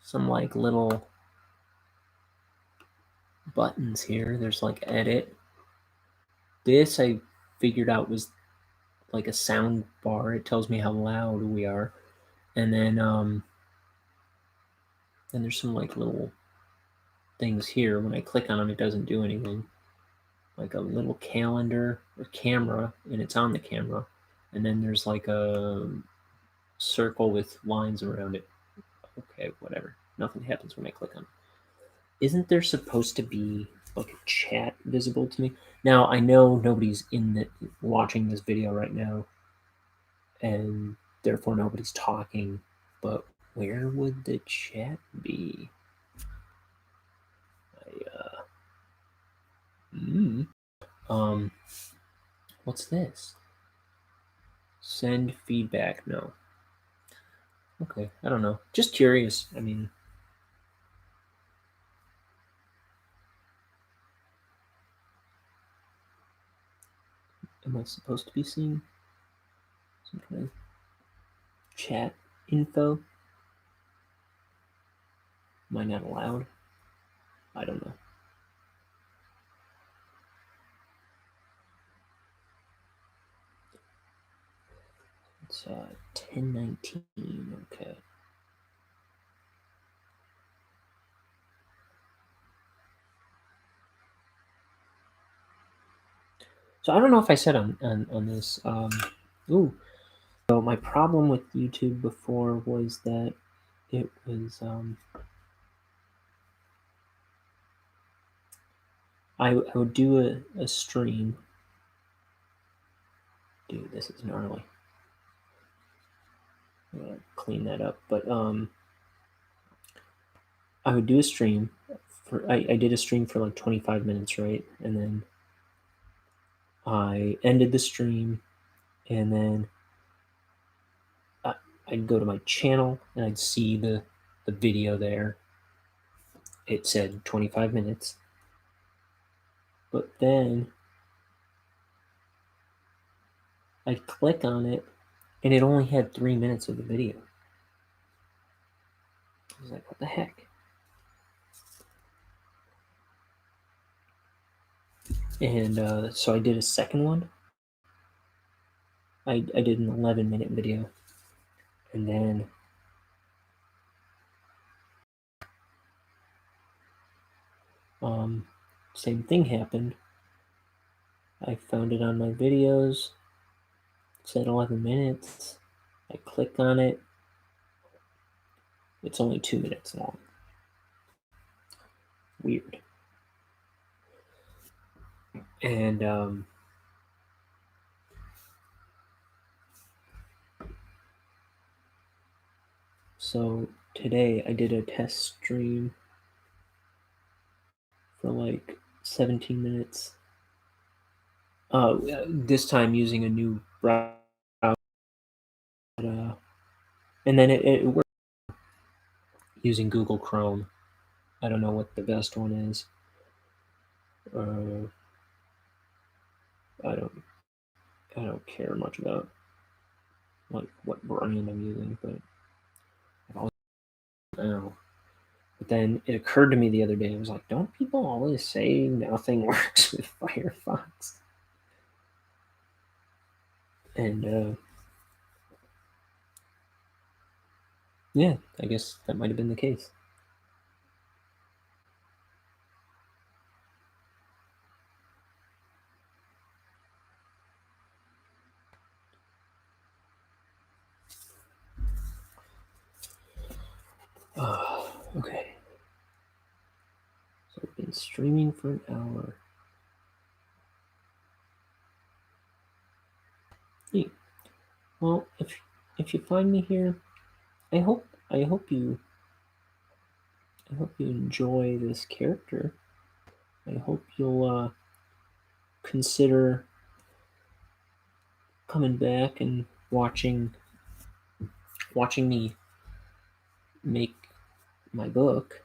some like little buttons here. There's like edit. This I figured out was like a sound bar. It tells me how loud we are. And then there's some like little things here. When I click on them, it doesn't do anything. Like a little calendar or camera, and it's on the camera. And then there's like a circle with lines around it. Okay, whatever. Nothing happens when I click on it. Isn't there supposed to be like a chat visible to me? Now I know nobody's watching this video right now, and therefore nobody's talking. But where would the chat be? What's this? Send feedback. No. Okay, I don't know. Just curious. I mean, am I supposed to be seeing some kind of chat info? Am I not allowed? I don't know. It's 10:19. Okay. So I don't know if I said on this. Ooh. So my problem with YouTube before was that it was I would do a stream. Dude, this is gnarly. I'm gonna clean that up. But I would do a stream I did a stream for like 25 minutes, right? And then I ended the stream, and then I'd go to my channel and I'd see the video there. It said 25 minutes. But then I'd click on it and it only had 3 minutes of the video. I was like, what the heck? And so I did a second one. I did an 11-minute video. And then same thing happened. I found it on my videos. It said 11 minutes. I click on it. It's only 2 minutes long. Weird. And so today I did a test stream for like 17 minutes. This time using a new browser. And then it worked using Google Chrome. I don't know what the best one is. I don't care much about like what brand I'm using, but I've always now. But then it occurred to me the other day, I was like, don't people always say nothing works with Firefox? And yeah, I guess that might have been the case. Okay. So I've been streaming for an hour. Hey, well, if you find me here, I hope I hope you I hope you enjoy this character. I hope you'll consider coming back and watching me make my book.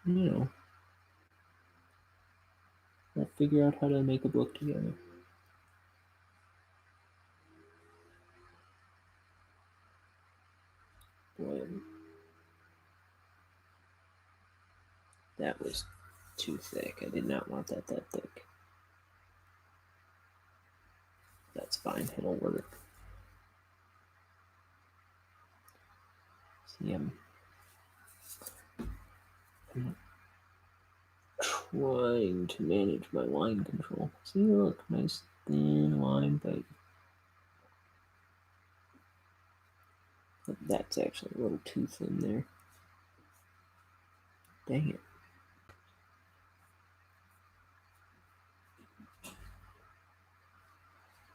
You know, we'll figure out how to make a book together. Boy, that was too thick. I did not want that thick. That's fine. It'll work. See, I'm trying to manage my line control. See, look, nice thin line, but that's actually a little too thin there. Dang it.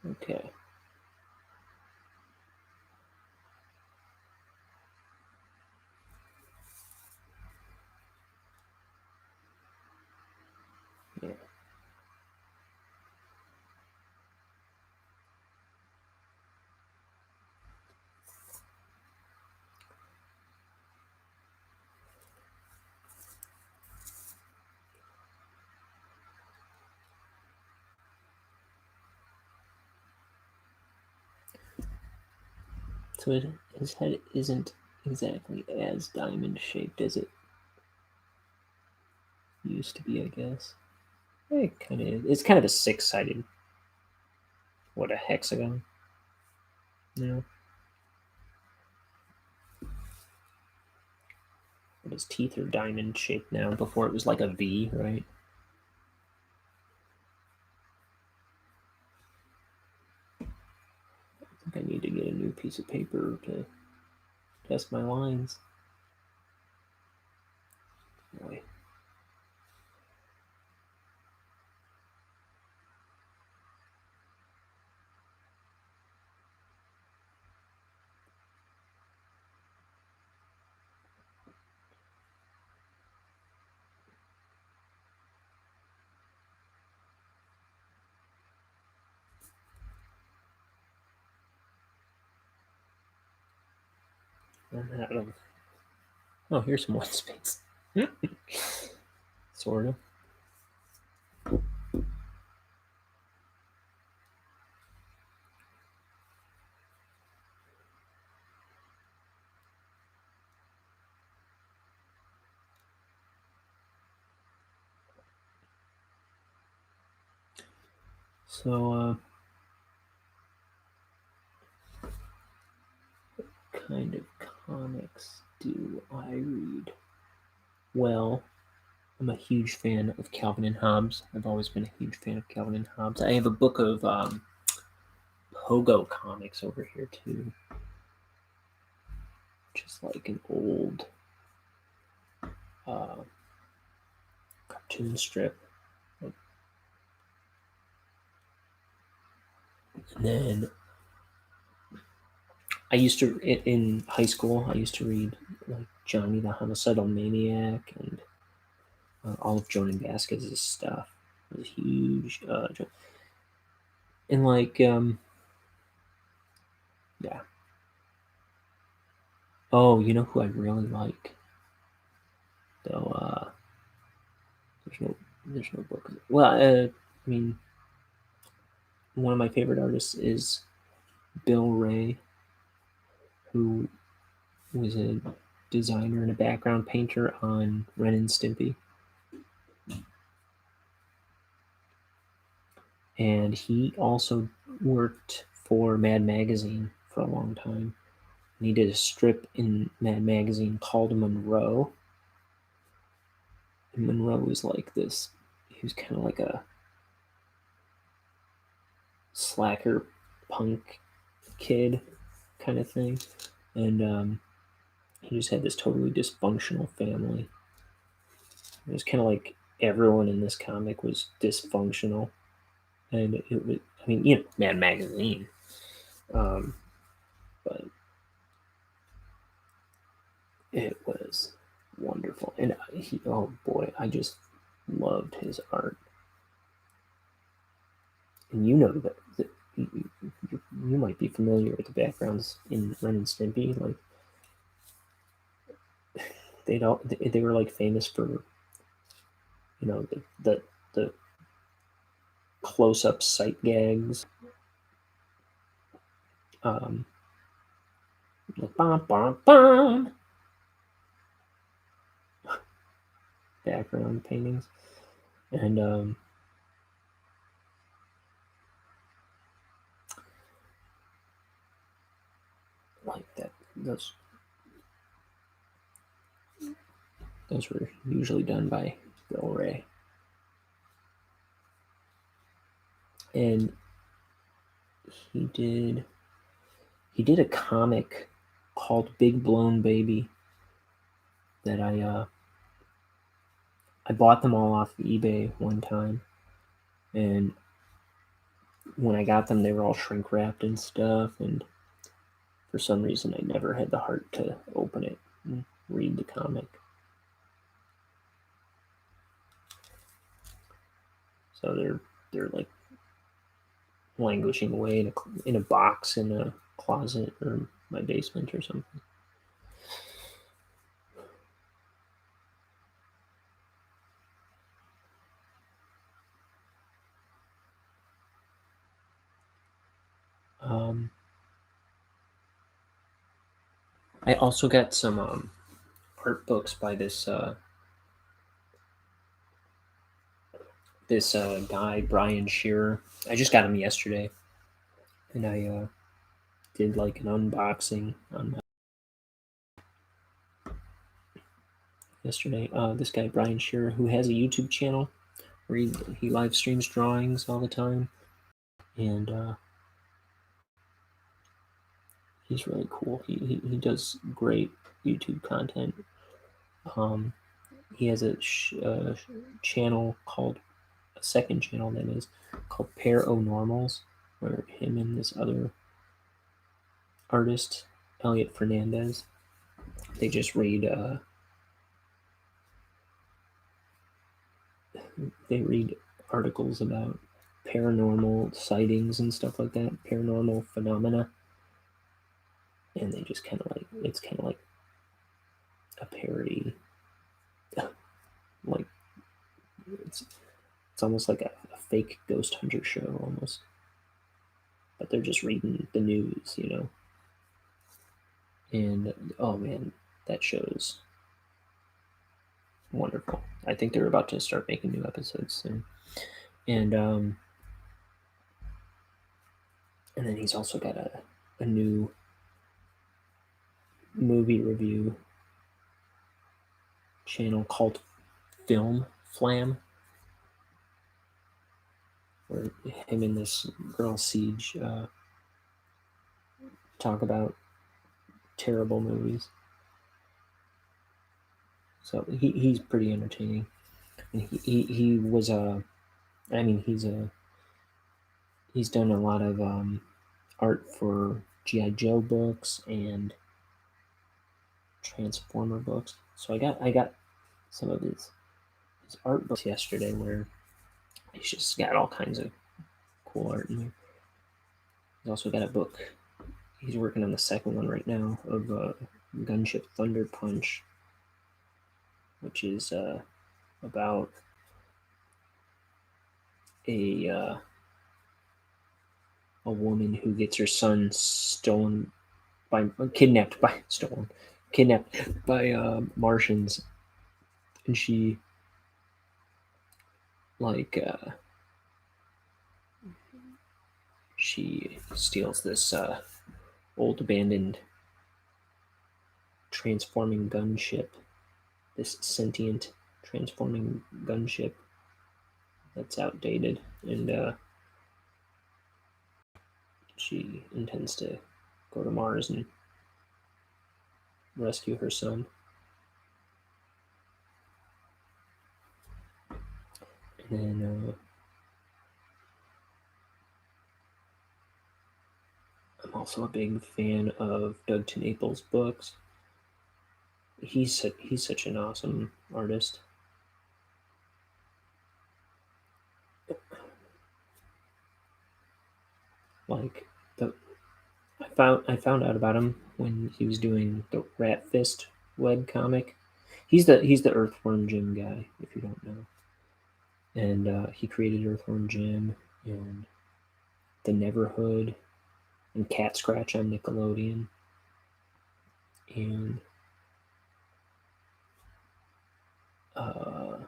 Okay. Yeah. So his head isn't exactly as diamond shaped as it used to be, I guess. It kind of is. It's kind of a six-sided, what, a hexagon? No. But his teeth are diamond shaped now. Before it was like a V, right? I think I need to get a new piece of paper to test my lines. Boy. I'm out of. Oh, here's some white space. Sort of. So, what kind of comics do I read? Well, I'm a huge fan of Calvin and Hobbes. I've always been a huge fan of Calvin and Hobbes. I have a book of Pogo comics over here too, just like an old uh, cartoon strip. And then I used to in high school. I used to read like Johnny the Homicidal Maniac and all of Joan and Vasquez's stuff. It was huge. And like yeah. Oh, you know who I really like though. There's no book. Well, I mean, one of my favorite artists is Bill Ray, who was a designer and a background painter on Ren and Stimpy. And he also worked for Mad Magazine for a long time. And he did a strip in Mad Magazine called Monroe. And Monroe was like this, he was kind of like a slacker punk kid kind of thing. And he just had this totally dysfunctional family. It was kind of like everyone in this comic was dysfunctional. And it was, I mean, Mad Magazine. Um, but it was wonderful. And oh boy, I just loved his art. And that you might be familiar with the backgrounds in Ren and Stimpy. Like they were like famous for the close up sight gags. Um, like bum bum bum background paintings, and like that those were usually done by Bill Ray. And he did a comic called Big Blown Baby that I bought them all off eBay one time, and when I got them, they were all shrink wrapped and stuff, and for some reason, I never had the heart to open it and read the comic. So they're like languishing away in a box in a closet or my basement or something. Um, I also got some art books by this guy Brian Shearer. I just got him yesterday, and I did like an unboxing on my yesterday. This guy Brian Shearer, who has a YouTube channel where he live streams drawings all the time, and he's really cool. He does great YouTube content. Um, he has a channel called a second channel that is called Paranormals, where him and this other artist Elliot Fernandez, they just read they read articles about paranormal sightings and stuff like that, paranormal phenomena, and they just kind of like it's kind of like a parody, like it's almost like a fake ghost hunter show almost, but they're just reading the news. And oh man, that show's wonderful. I think they're about to start making new episodes soon, and and then he's also got a new movie review channel called Film Flam, where him and this girl Siege talk about terrible movies. So he's pretty entertaining. And he was I mean he's done a lot of art for GI Joe books and Transformer books. So I got some of his art books yesterday where he's just got all kinds of cool art in there. He's also got a book. He's working on the second one right now of Gunship Thunder Punch, which is about a a woman who gets her son stolen by kidnapped by stolen kidnapped by Martians, and she like she steals this old abandoned transforming gunship, this sentient transforming gunship that's outdated, and she intends to go to Mars and rescue her son. And then I'm also a big fan of Doug TenNaples' books. He's such an awesome artist. Like the I found out about him when he was doing the Rat Fist web comic. He's the Earthworm Jim guy, if you don't know, and he created Earthworm Jim and the Neverhood and Cat Scratch on Nickelodeon, and so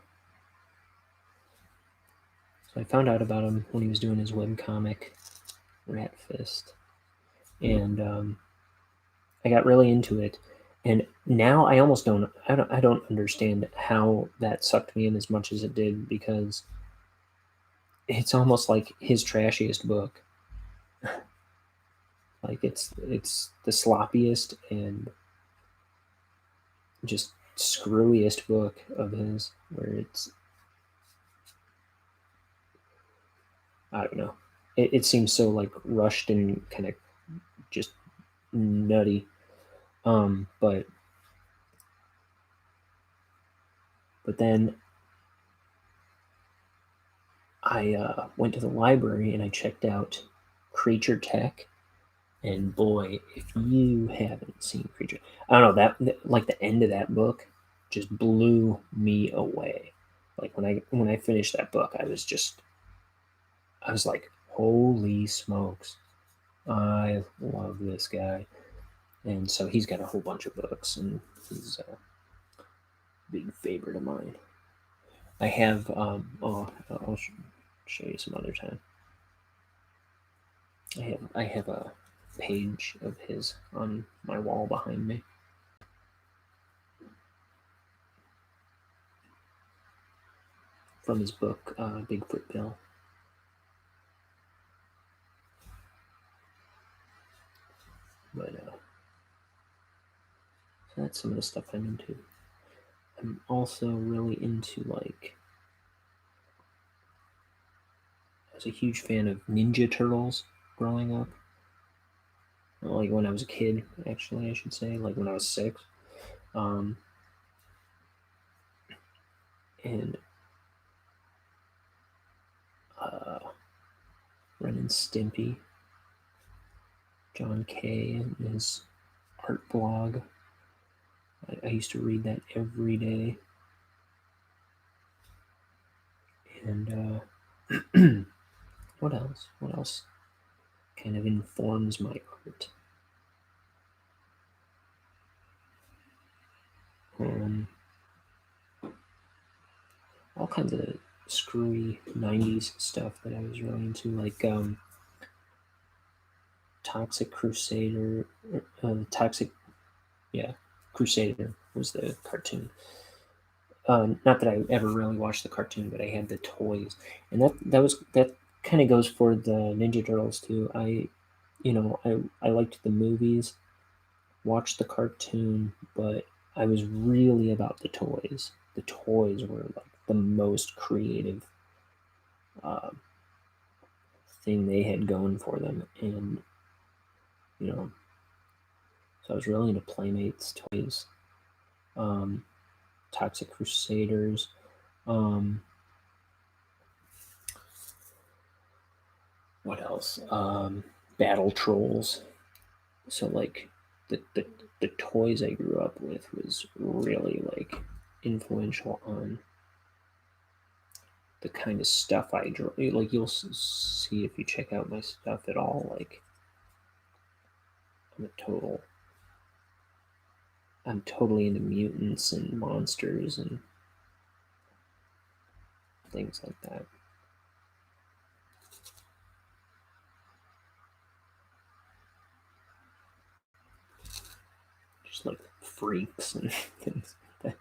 I found out about him when he was doing his web comic Rat Fist, and I got really into it. And now I almost don't understand how that sucked me in as much as it did, because it's almost like his trashiest book. Like it's the sloppiest and just screwiest book of his, where it's, I don't know. It seems so like rushed and kind of just nutty. But then I went to the library and I checked out Creature Tech, and boy, if you haven't seen Creature, I don't know, that like the end of that book just blew me away. Like when I finished that book, I was like, holy smokes, I love this guy. And so he's got a whole bunch of books, and he's a big favorite of mine. I have I'll show you some other time. I have a page of his on my wall behind me. From his book, Bigfoot Bill. But so that's some of the stuff I'm into. I'm also really into, like, I was a huge fan of Ninja Turtles growing up. Like when I was a kid, actually, I should say, like when I was 6. Um, and uh, Ren and Stimpy, John Kay, and his art blog. I used to read that every day. And what else? What else kind of informs my art? Um, all kinds of screwy 90s stuff that I was really into, like Toxic Crusader, Toxic, yeah, Crusader was the cartoon. Not that I ever really watched the cartoon, but I had the toys, and that kind of goes for the Ninja Turtles too. I liked the movies, watched the cartoon, but I was really about the toys. The toys were like the most creative uh, thing they had going for them, and you know, so I was really into Playmates toys, um, Toxic Crusaders, um, what else? Battle Trolls. So like the toys I grew up with was really like influential on the kind of stuff I draw. Like you'll see if you check out my stuff at all. Like I'm totally into mutants and monsters and things like that. Just like freaks and things like that.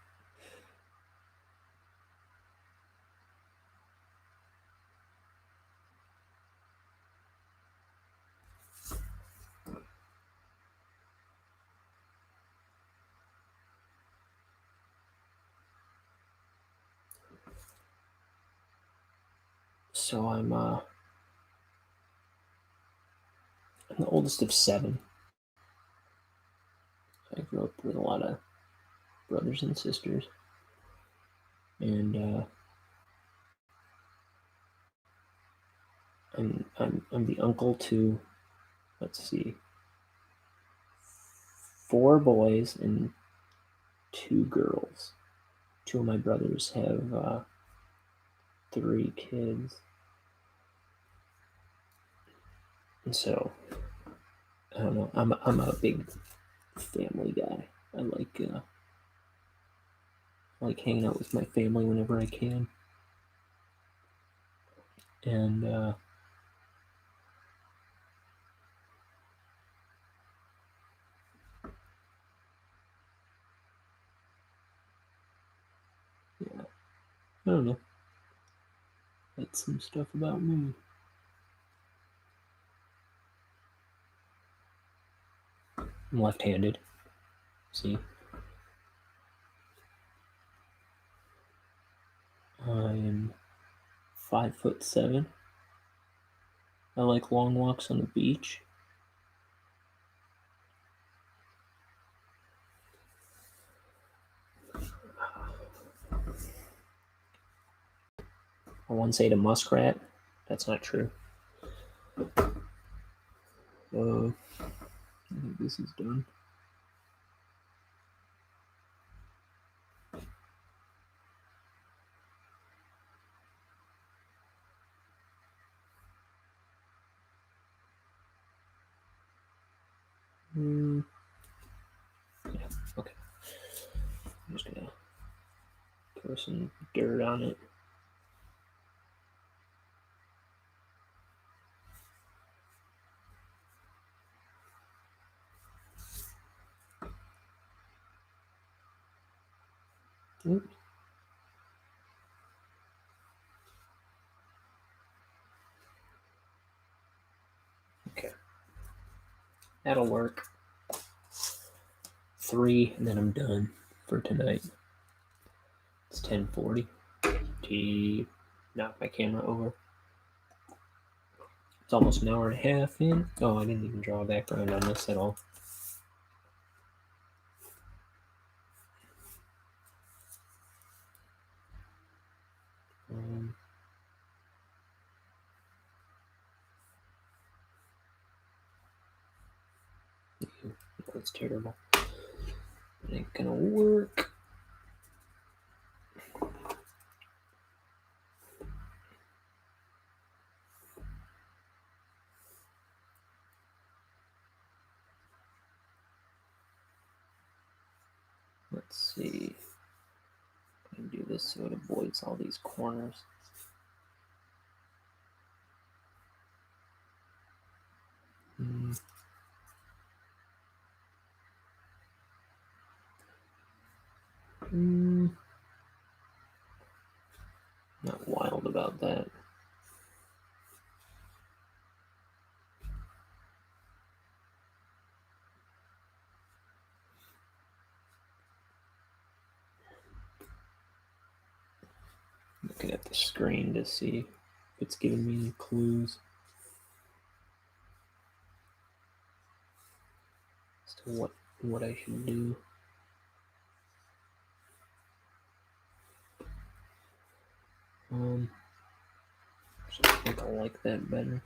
So I'm the oldest of 7. So I grew up with a lot of brothers and sisters, and I'm the uncle to, let's see, 4 boys and 2 girls. 2 of my brothers have 3 kids, and so I don't know. I'm a big family guy. I like hanging out with my family whenever I can, and yeah, I don't know. That's some stuff about me. I'm left-handed. See, I am 5'7". I like long walks on the beach. I once ate a muskrat. That's not true. I think this is done. Yeah, okay. I'm just gonna throw some dirt on it. Oops. Okay. That'll work. 3, and then I'm done for tonight. It's 10:40. Knock my camera over. It's almost an hour and a half in. Oh, I didn't even draw a background on this at all. That's terrible. It ain't gonna work. Let's see. I can do this so it avoids all these corners. Not wild about that. Looking at the screen to see if it's giving me any clues as to what I should do. I think I like that better.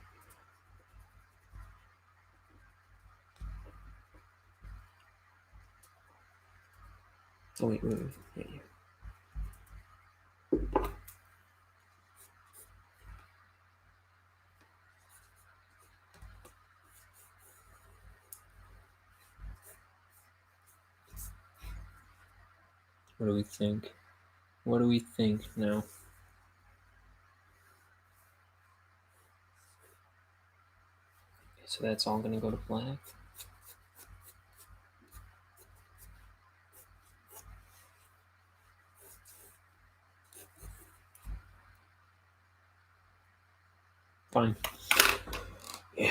Oh wait. Yeah. What do we think? What do we think now? So that's all going to go to black. Fine. Yeah.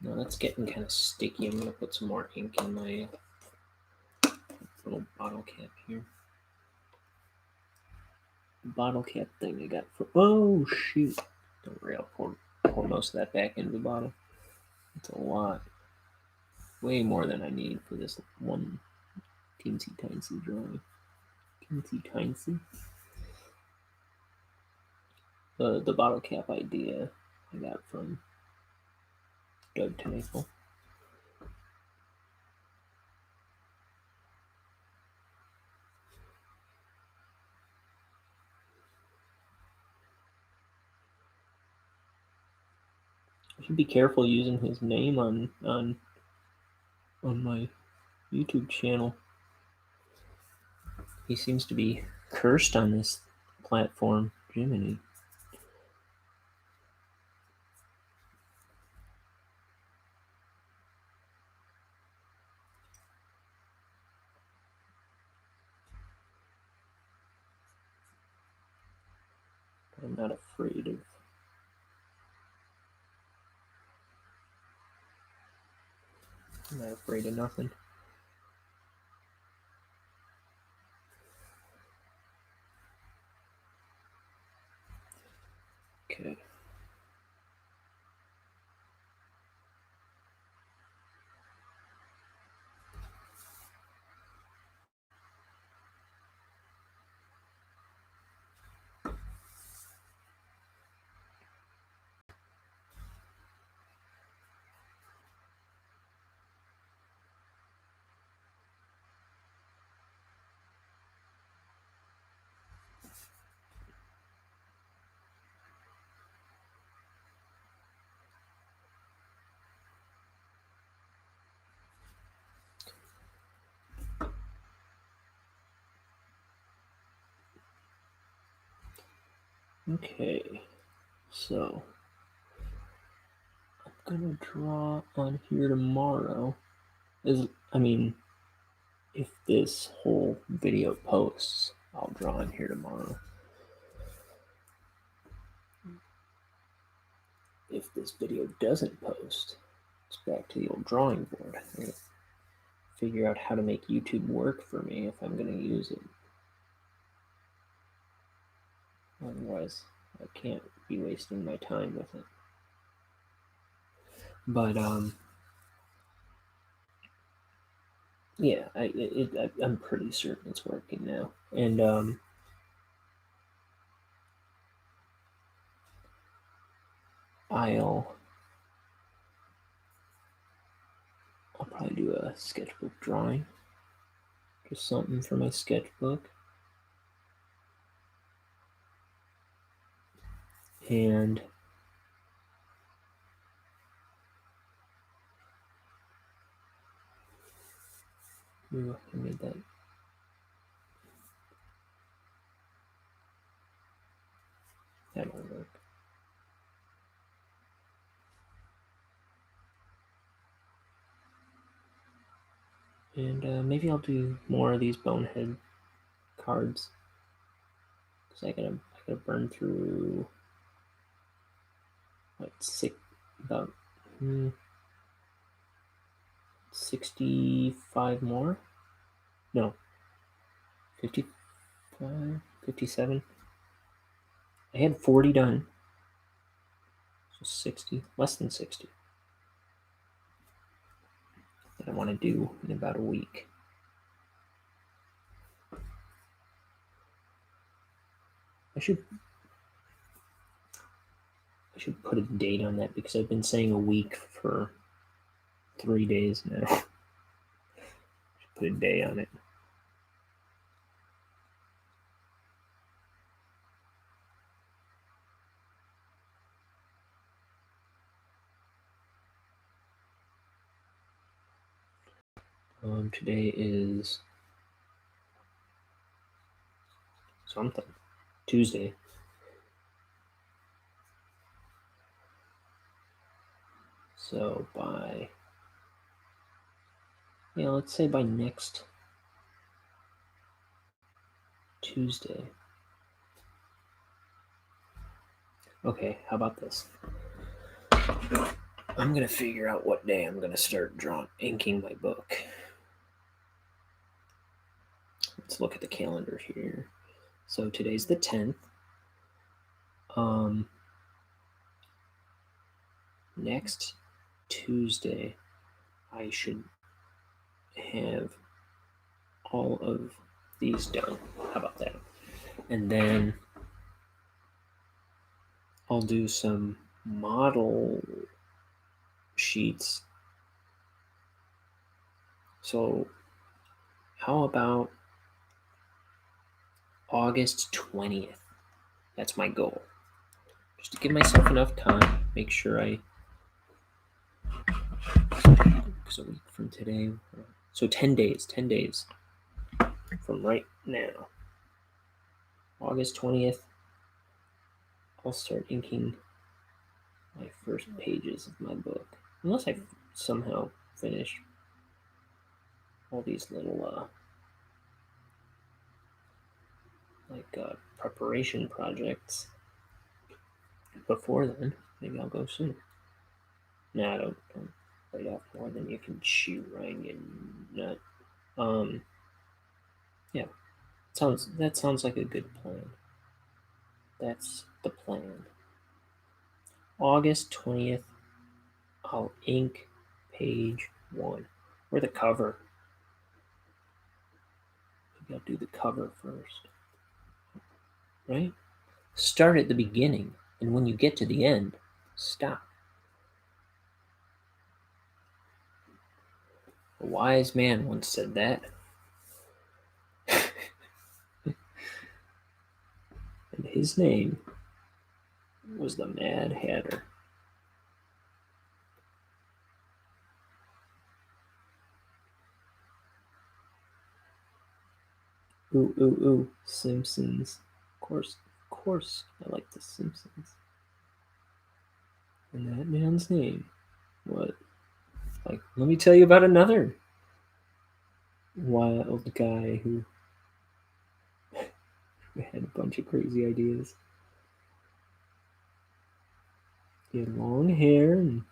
Now that's getting kind of sticky. I'm going to put some more ink in my little bottle cap here. The bottle cap thing I got for... Oh, shoot. Don't worry, I'll pour most of that back into the bottle. It's a lot. Way more than I need for this one teensy-tiny drawing. Teensy-tiny. The bottle cap idea I got from Doug Tenacle. I should be careful using his name on my YouTube channel. He seems to be cursed on this platform. Jiminy. I'm not afraid of... I'm not afraid of nothing. Okay. Okay. So I'm gonna draw on here tomorrow. If this whole video posts, I'll draw on here tomorrow. If this video doesn't post, it's back to the old drawing board. I'm gonna figure out how to make YouTube work for me if I'm gonna use it. Otherwise, I can't be wasting my time with it. But yeah, I'm pretty certain it's working now, and I'll probably do a sketchbook drawing, just something for my sketchbook, and ooh, I made that. That'll work. And maybe I'll do more of these Bonehead cards, because I gotta burn through what about 65 more. No, 55, 57. I had 40 done, so 60, less than 60, that I want to do in about a week. I should put a date on that, because I've been saying a week for 3 days now. I should put a day on it. Today is something. Tuesday. So let's say by next Tuesday. Okay, how about this? I'm gonna figure out what day I'm gonna start inking my book. Let's look at the calendar here. So today's the 10th. Next Tuesday, I should have all of these done. How about that? And then I'll do some model sheets. So, how about August 20th? That's my goal. Just to give myself enough time, make sure because a week from today, so 10 days, 10 days from right now. August 20th, I'll start inking my first pages of my book. Unless I somehow finish all these little preparation projects before then. Maybe I'll go sooner. Nah, don't bite off more than you can chew, Ryan, you nut. Yeah, that sounds like a good plan. That's the plan. August 20th, I'll ink page 1 or the cover. Maybe I'll do the cover first, right? Start at the beginning, and when you get to the end, stop. A wise man once said that. And his name was the Mad Hatter. Ooh, ooh, ooh, Simpsons. Of course, I like the Simpsons. And that man's name, what? Like, let me tell you about another wild guy who had a bunch of crazy ideas. He had long hair and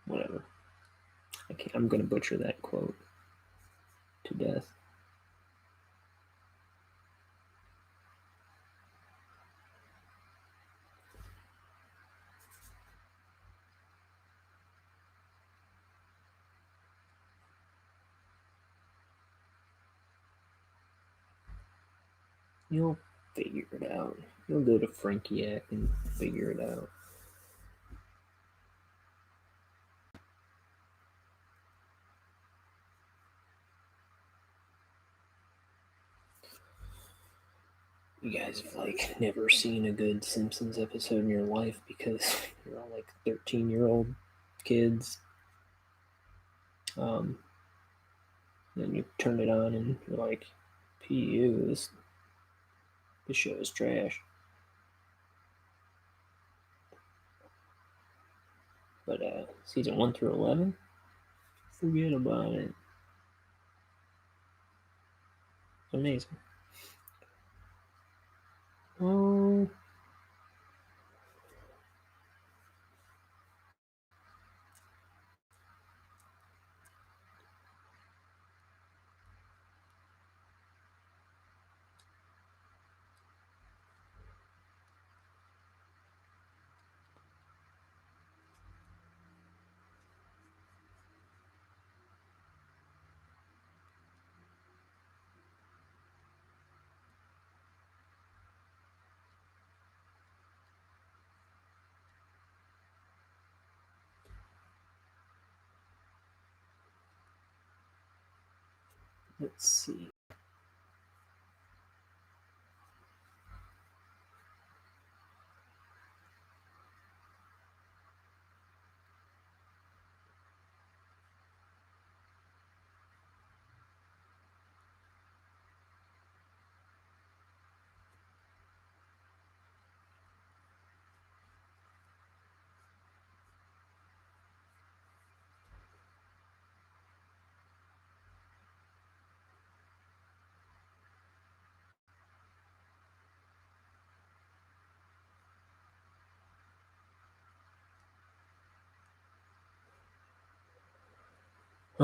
whatever. I'm gonna butcher that quote to death. You'll figure it out. You'll go to Frankiac and figure it out. You guys have never seen a good Simpsons episode in your life because you're all 13-year-old kids. Then you turn it on and you're like, "Pu, this show is trash." But season 1 through 11, forget about it. It's amazing. Oh. Let's see.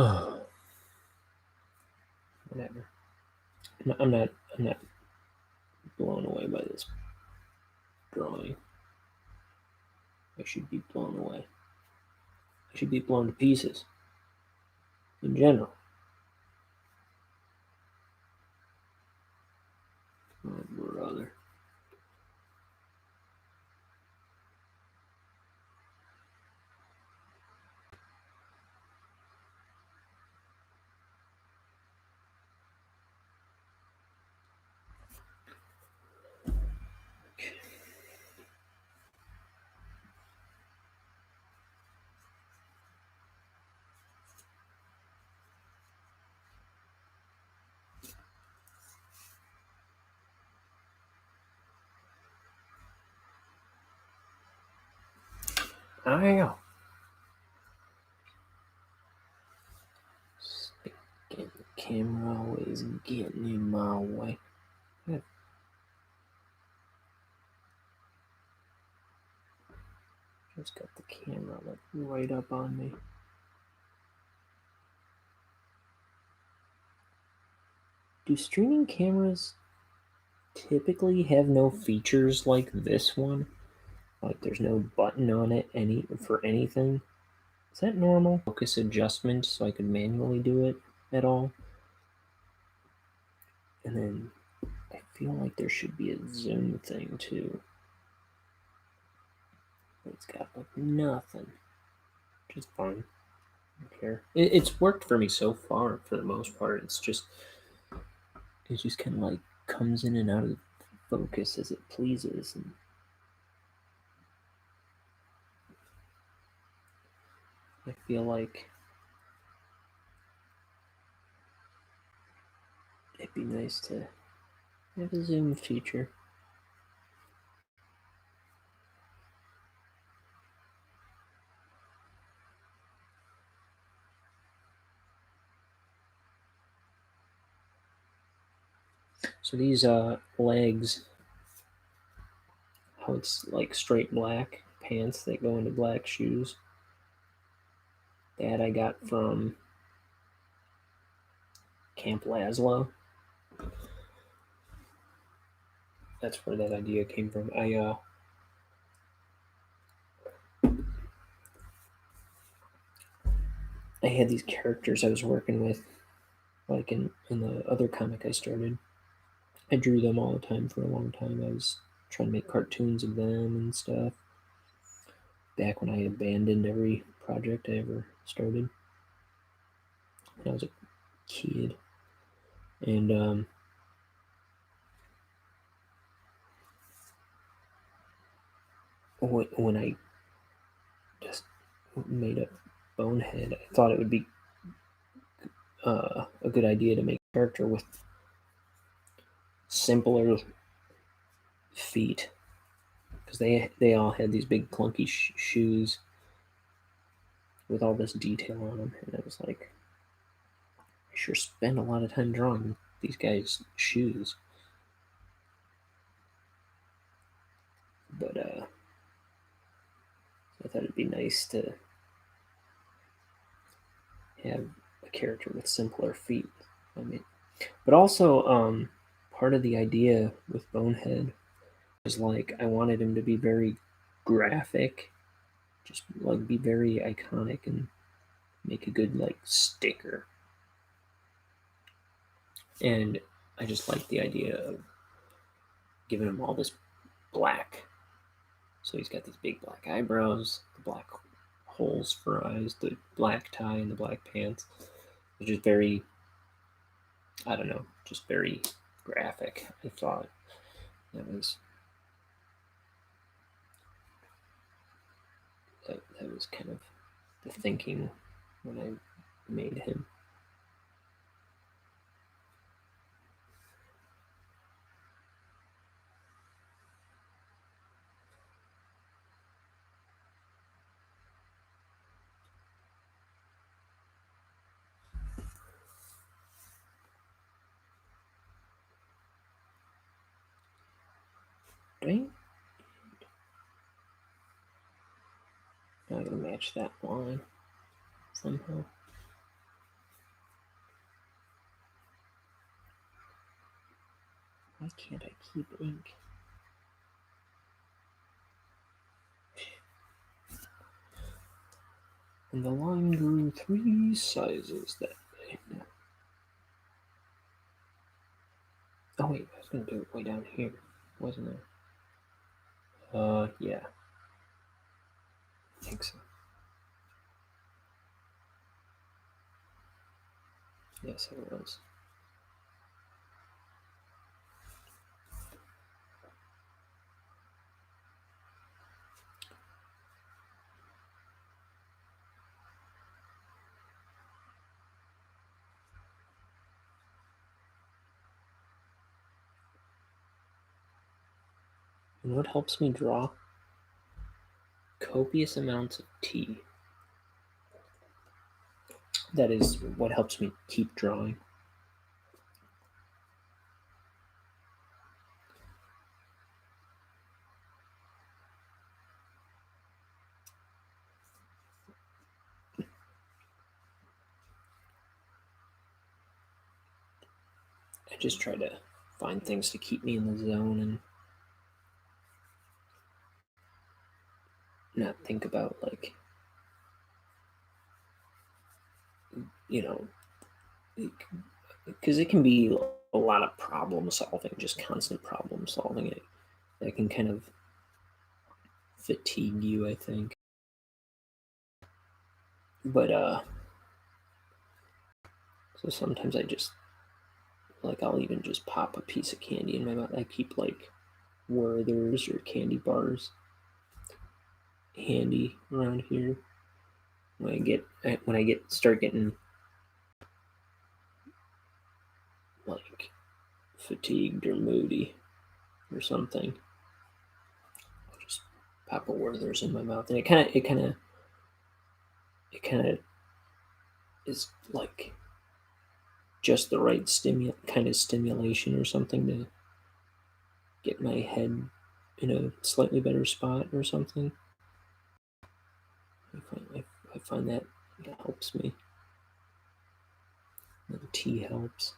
Oh, whatever. I'm not blown away by this drawing. I should be blown away. I should be blown to pieces in general. Oh, brother. Ow. Sticking the camera always getting in my way. Just got the camera like right up on me. Do streaming cameras typically have no features like this one? Like there's no button on it for anything? Is that normal? Focus adjustment so I could manually do it at all? And then I feel like there should be a zoom thing too. But it's got like nothing. Which is fine. I don't care. It's worked for me so far for the most part. It just kind of like comes in and out of focus as it pleases, and I feel like it'd be nice to have a zoom feature. So these legs, how it's like straight black pants that go into black shoes. That I got from Camp Laszlo. That's where that idea came from. I had these characters I was working with, like in the other comic I started. I drew them all the time for a long time. I was trying to make cartoons of them and stuff. Back when I abandoned every project I ever started when I was a kid. And when I just made up Bonehead, I thought it would be a good idea to make a character with simpler feet because they all had these big clunky shoes with all this detail on them, and I was like, I sure spent a lot of time drawing these guys' shoes, but I thought it'd be nice to have a character with simpler feet. I mean, but also part of the idea with Bonehead was like I wanted him to be very graphic, just like be very iconic and make a good like sticker. And I just like the idea of giving him all this black. So he's got these big black eyebrows, the black holes for eyes, the black tie, and the black pants. It's just very, I don't know, just very graphic. I thought that was that was kind of the thinking when I made him. Right? I gotta match that line somehow. Why can't I keep ink? And the line grew 3 sizes that day. Oh wait, I was gonna do it way down here, wasn't I? Yeah, I think so. Yes, it was. And what helps me draw? Copious amounts of tea. That is what helps me keep drawing. I just try to find things to keep me in the zone and not think about, like, you know, because it can be a lot of problem solving, just constant problem solving. It that can kind of fatigue you, I think. But so sometimes I just, like, I'll even just pop a piece of candy in my mouth. I keep like Werther's or candy bars handy around here when I get start getting like fatigued or moody or something. I'll just pop a Werther's in my mouth, and it kind of is like just the right kind of stimulation or something to get my head in a slightly better spot or something. I find that helps me. And tea helps.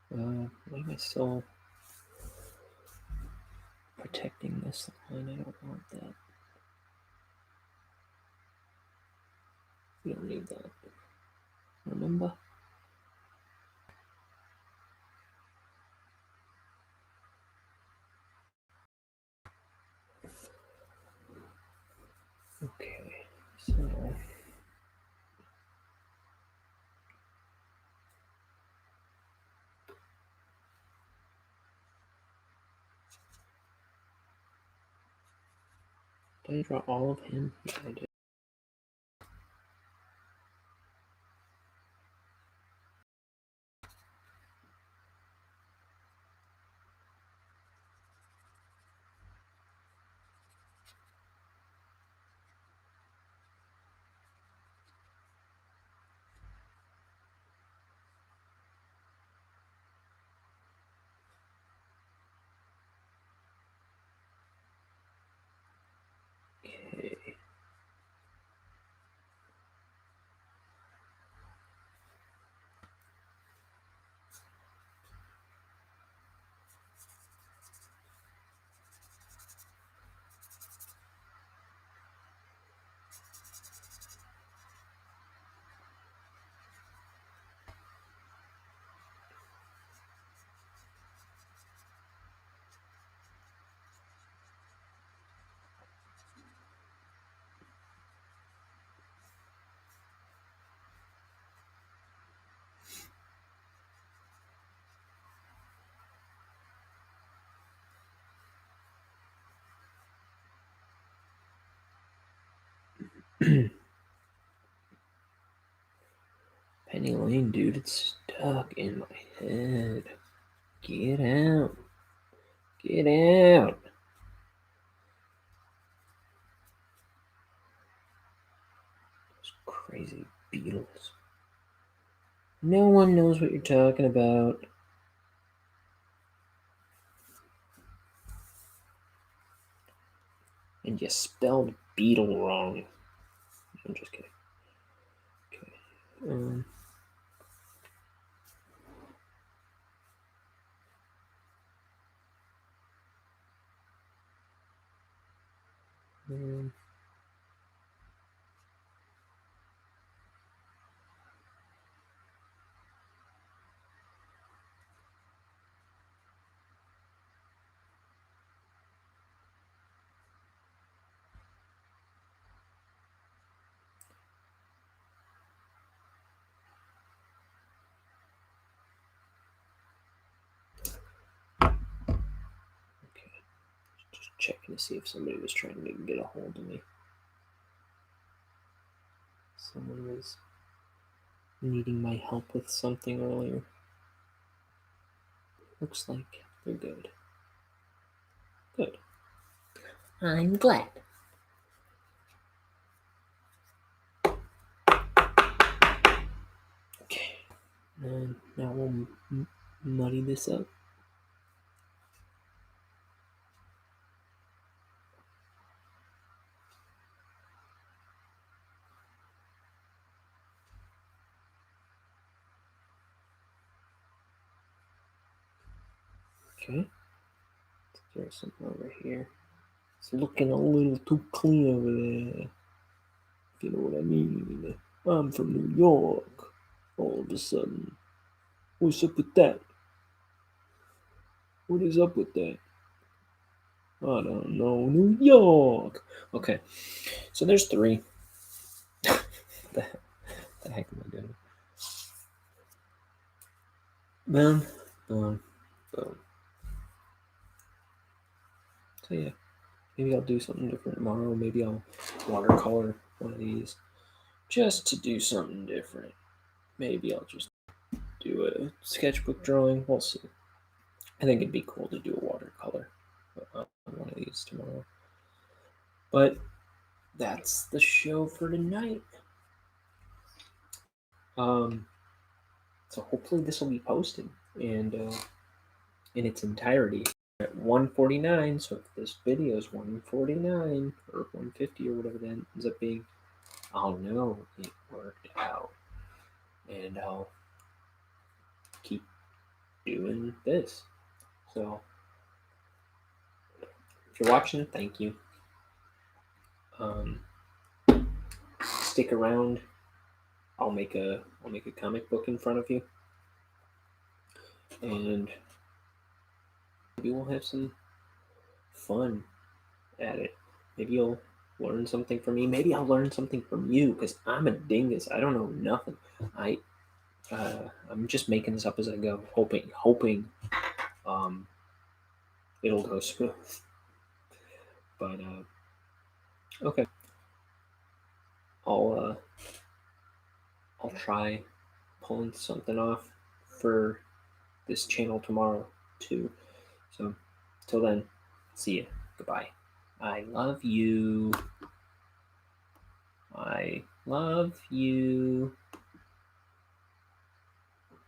Why am I still protecting this line? I don't want that. We don't need that. Remember? Okay, so did I draw all of him? Yeah, I did. Okay. Penny Lane, dude, it's stuck in my head. Get out. Get out. Those crazy Beatles. No one knows what you're talking about. And you spelled beetle wrong. I'm just kidding. Okay. Um, okay. Just checking to see if somebody was trying to get a hold of me. Someone was needing my help with something earlier. Looks like they're good. Good. I'm glad. Okay. And now we'll muddy this up. Okay. There's something over here. It's looking a little too clean over there. If you know what I mean. I'm from New York. All of a sudden. What's up with that? What is up with that? I don't know. New York. Okay. So there's three. the, the heck am I doing? Boom. Boom. Boom. So yeah. Maybe I'll do something different tomorrow. Maybe I'll watercolor one of these just to do something different. Maybe I'll just do a sketchbook drawing. We'll see. I think it'd be cool to do a watercolor on one of these tomorrow. But that's the show for tonight. So hopefully this will be posted and in its entirety at 149. So if this video is 149 or 150 or whatever that ends up being, I'll know it worked out, and I'll keep doing this. So if you're watching, thank you. Stick around. I'll make a comic book in front of you, and maybe we'll have some fun at it. Maybe you'll learn something from me. Maybe I'll learn something from you because I'm a dingus. I don't know nothing. I'm just making this up as I go, hoping um, it'll go smooth. But okay, I'll I'll try pulling something off for this channel tomorrow too. So till then, see you. Goodbye. I love you. I love you.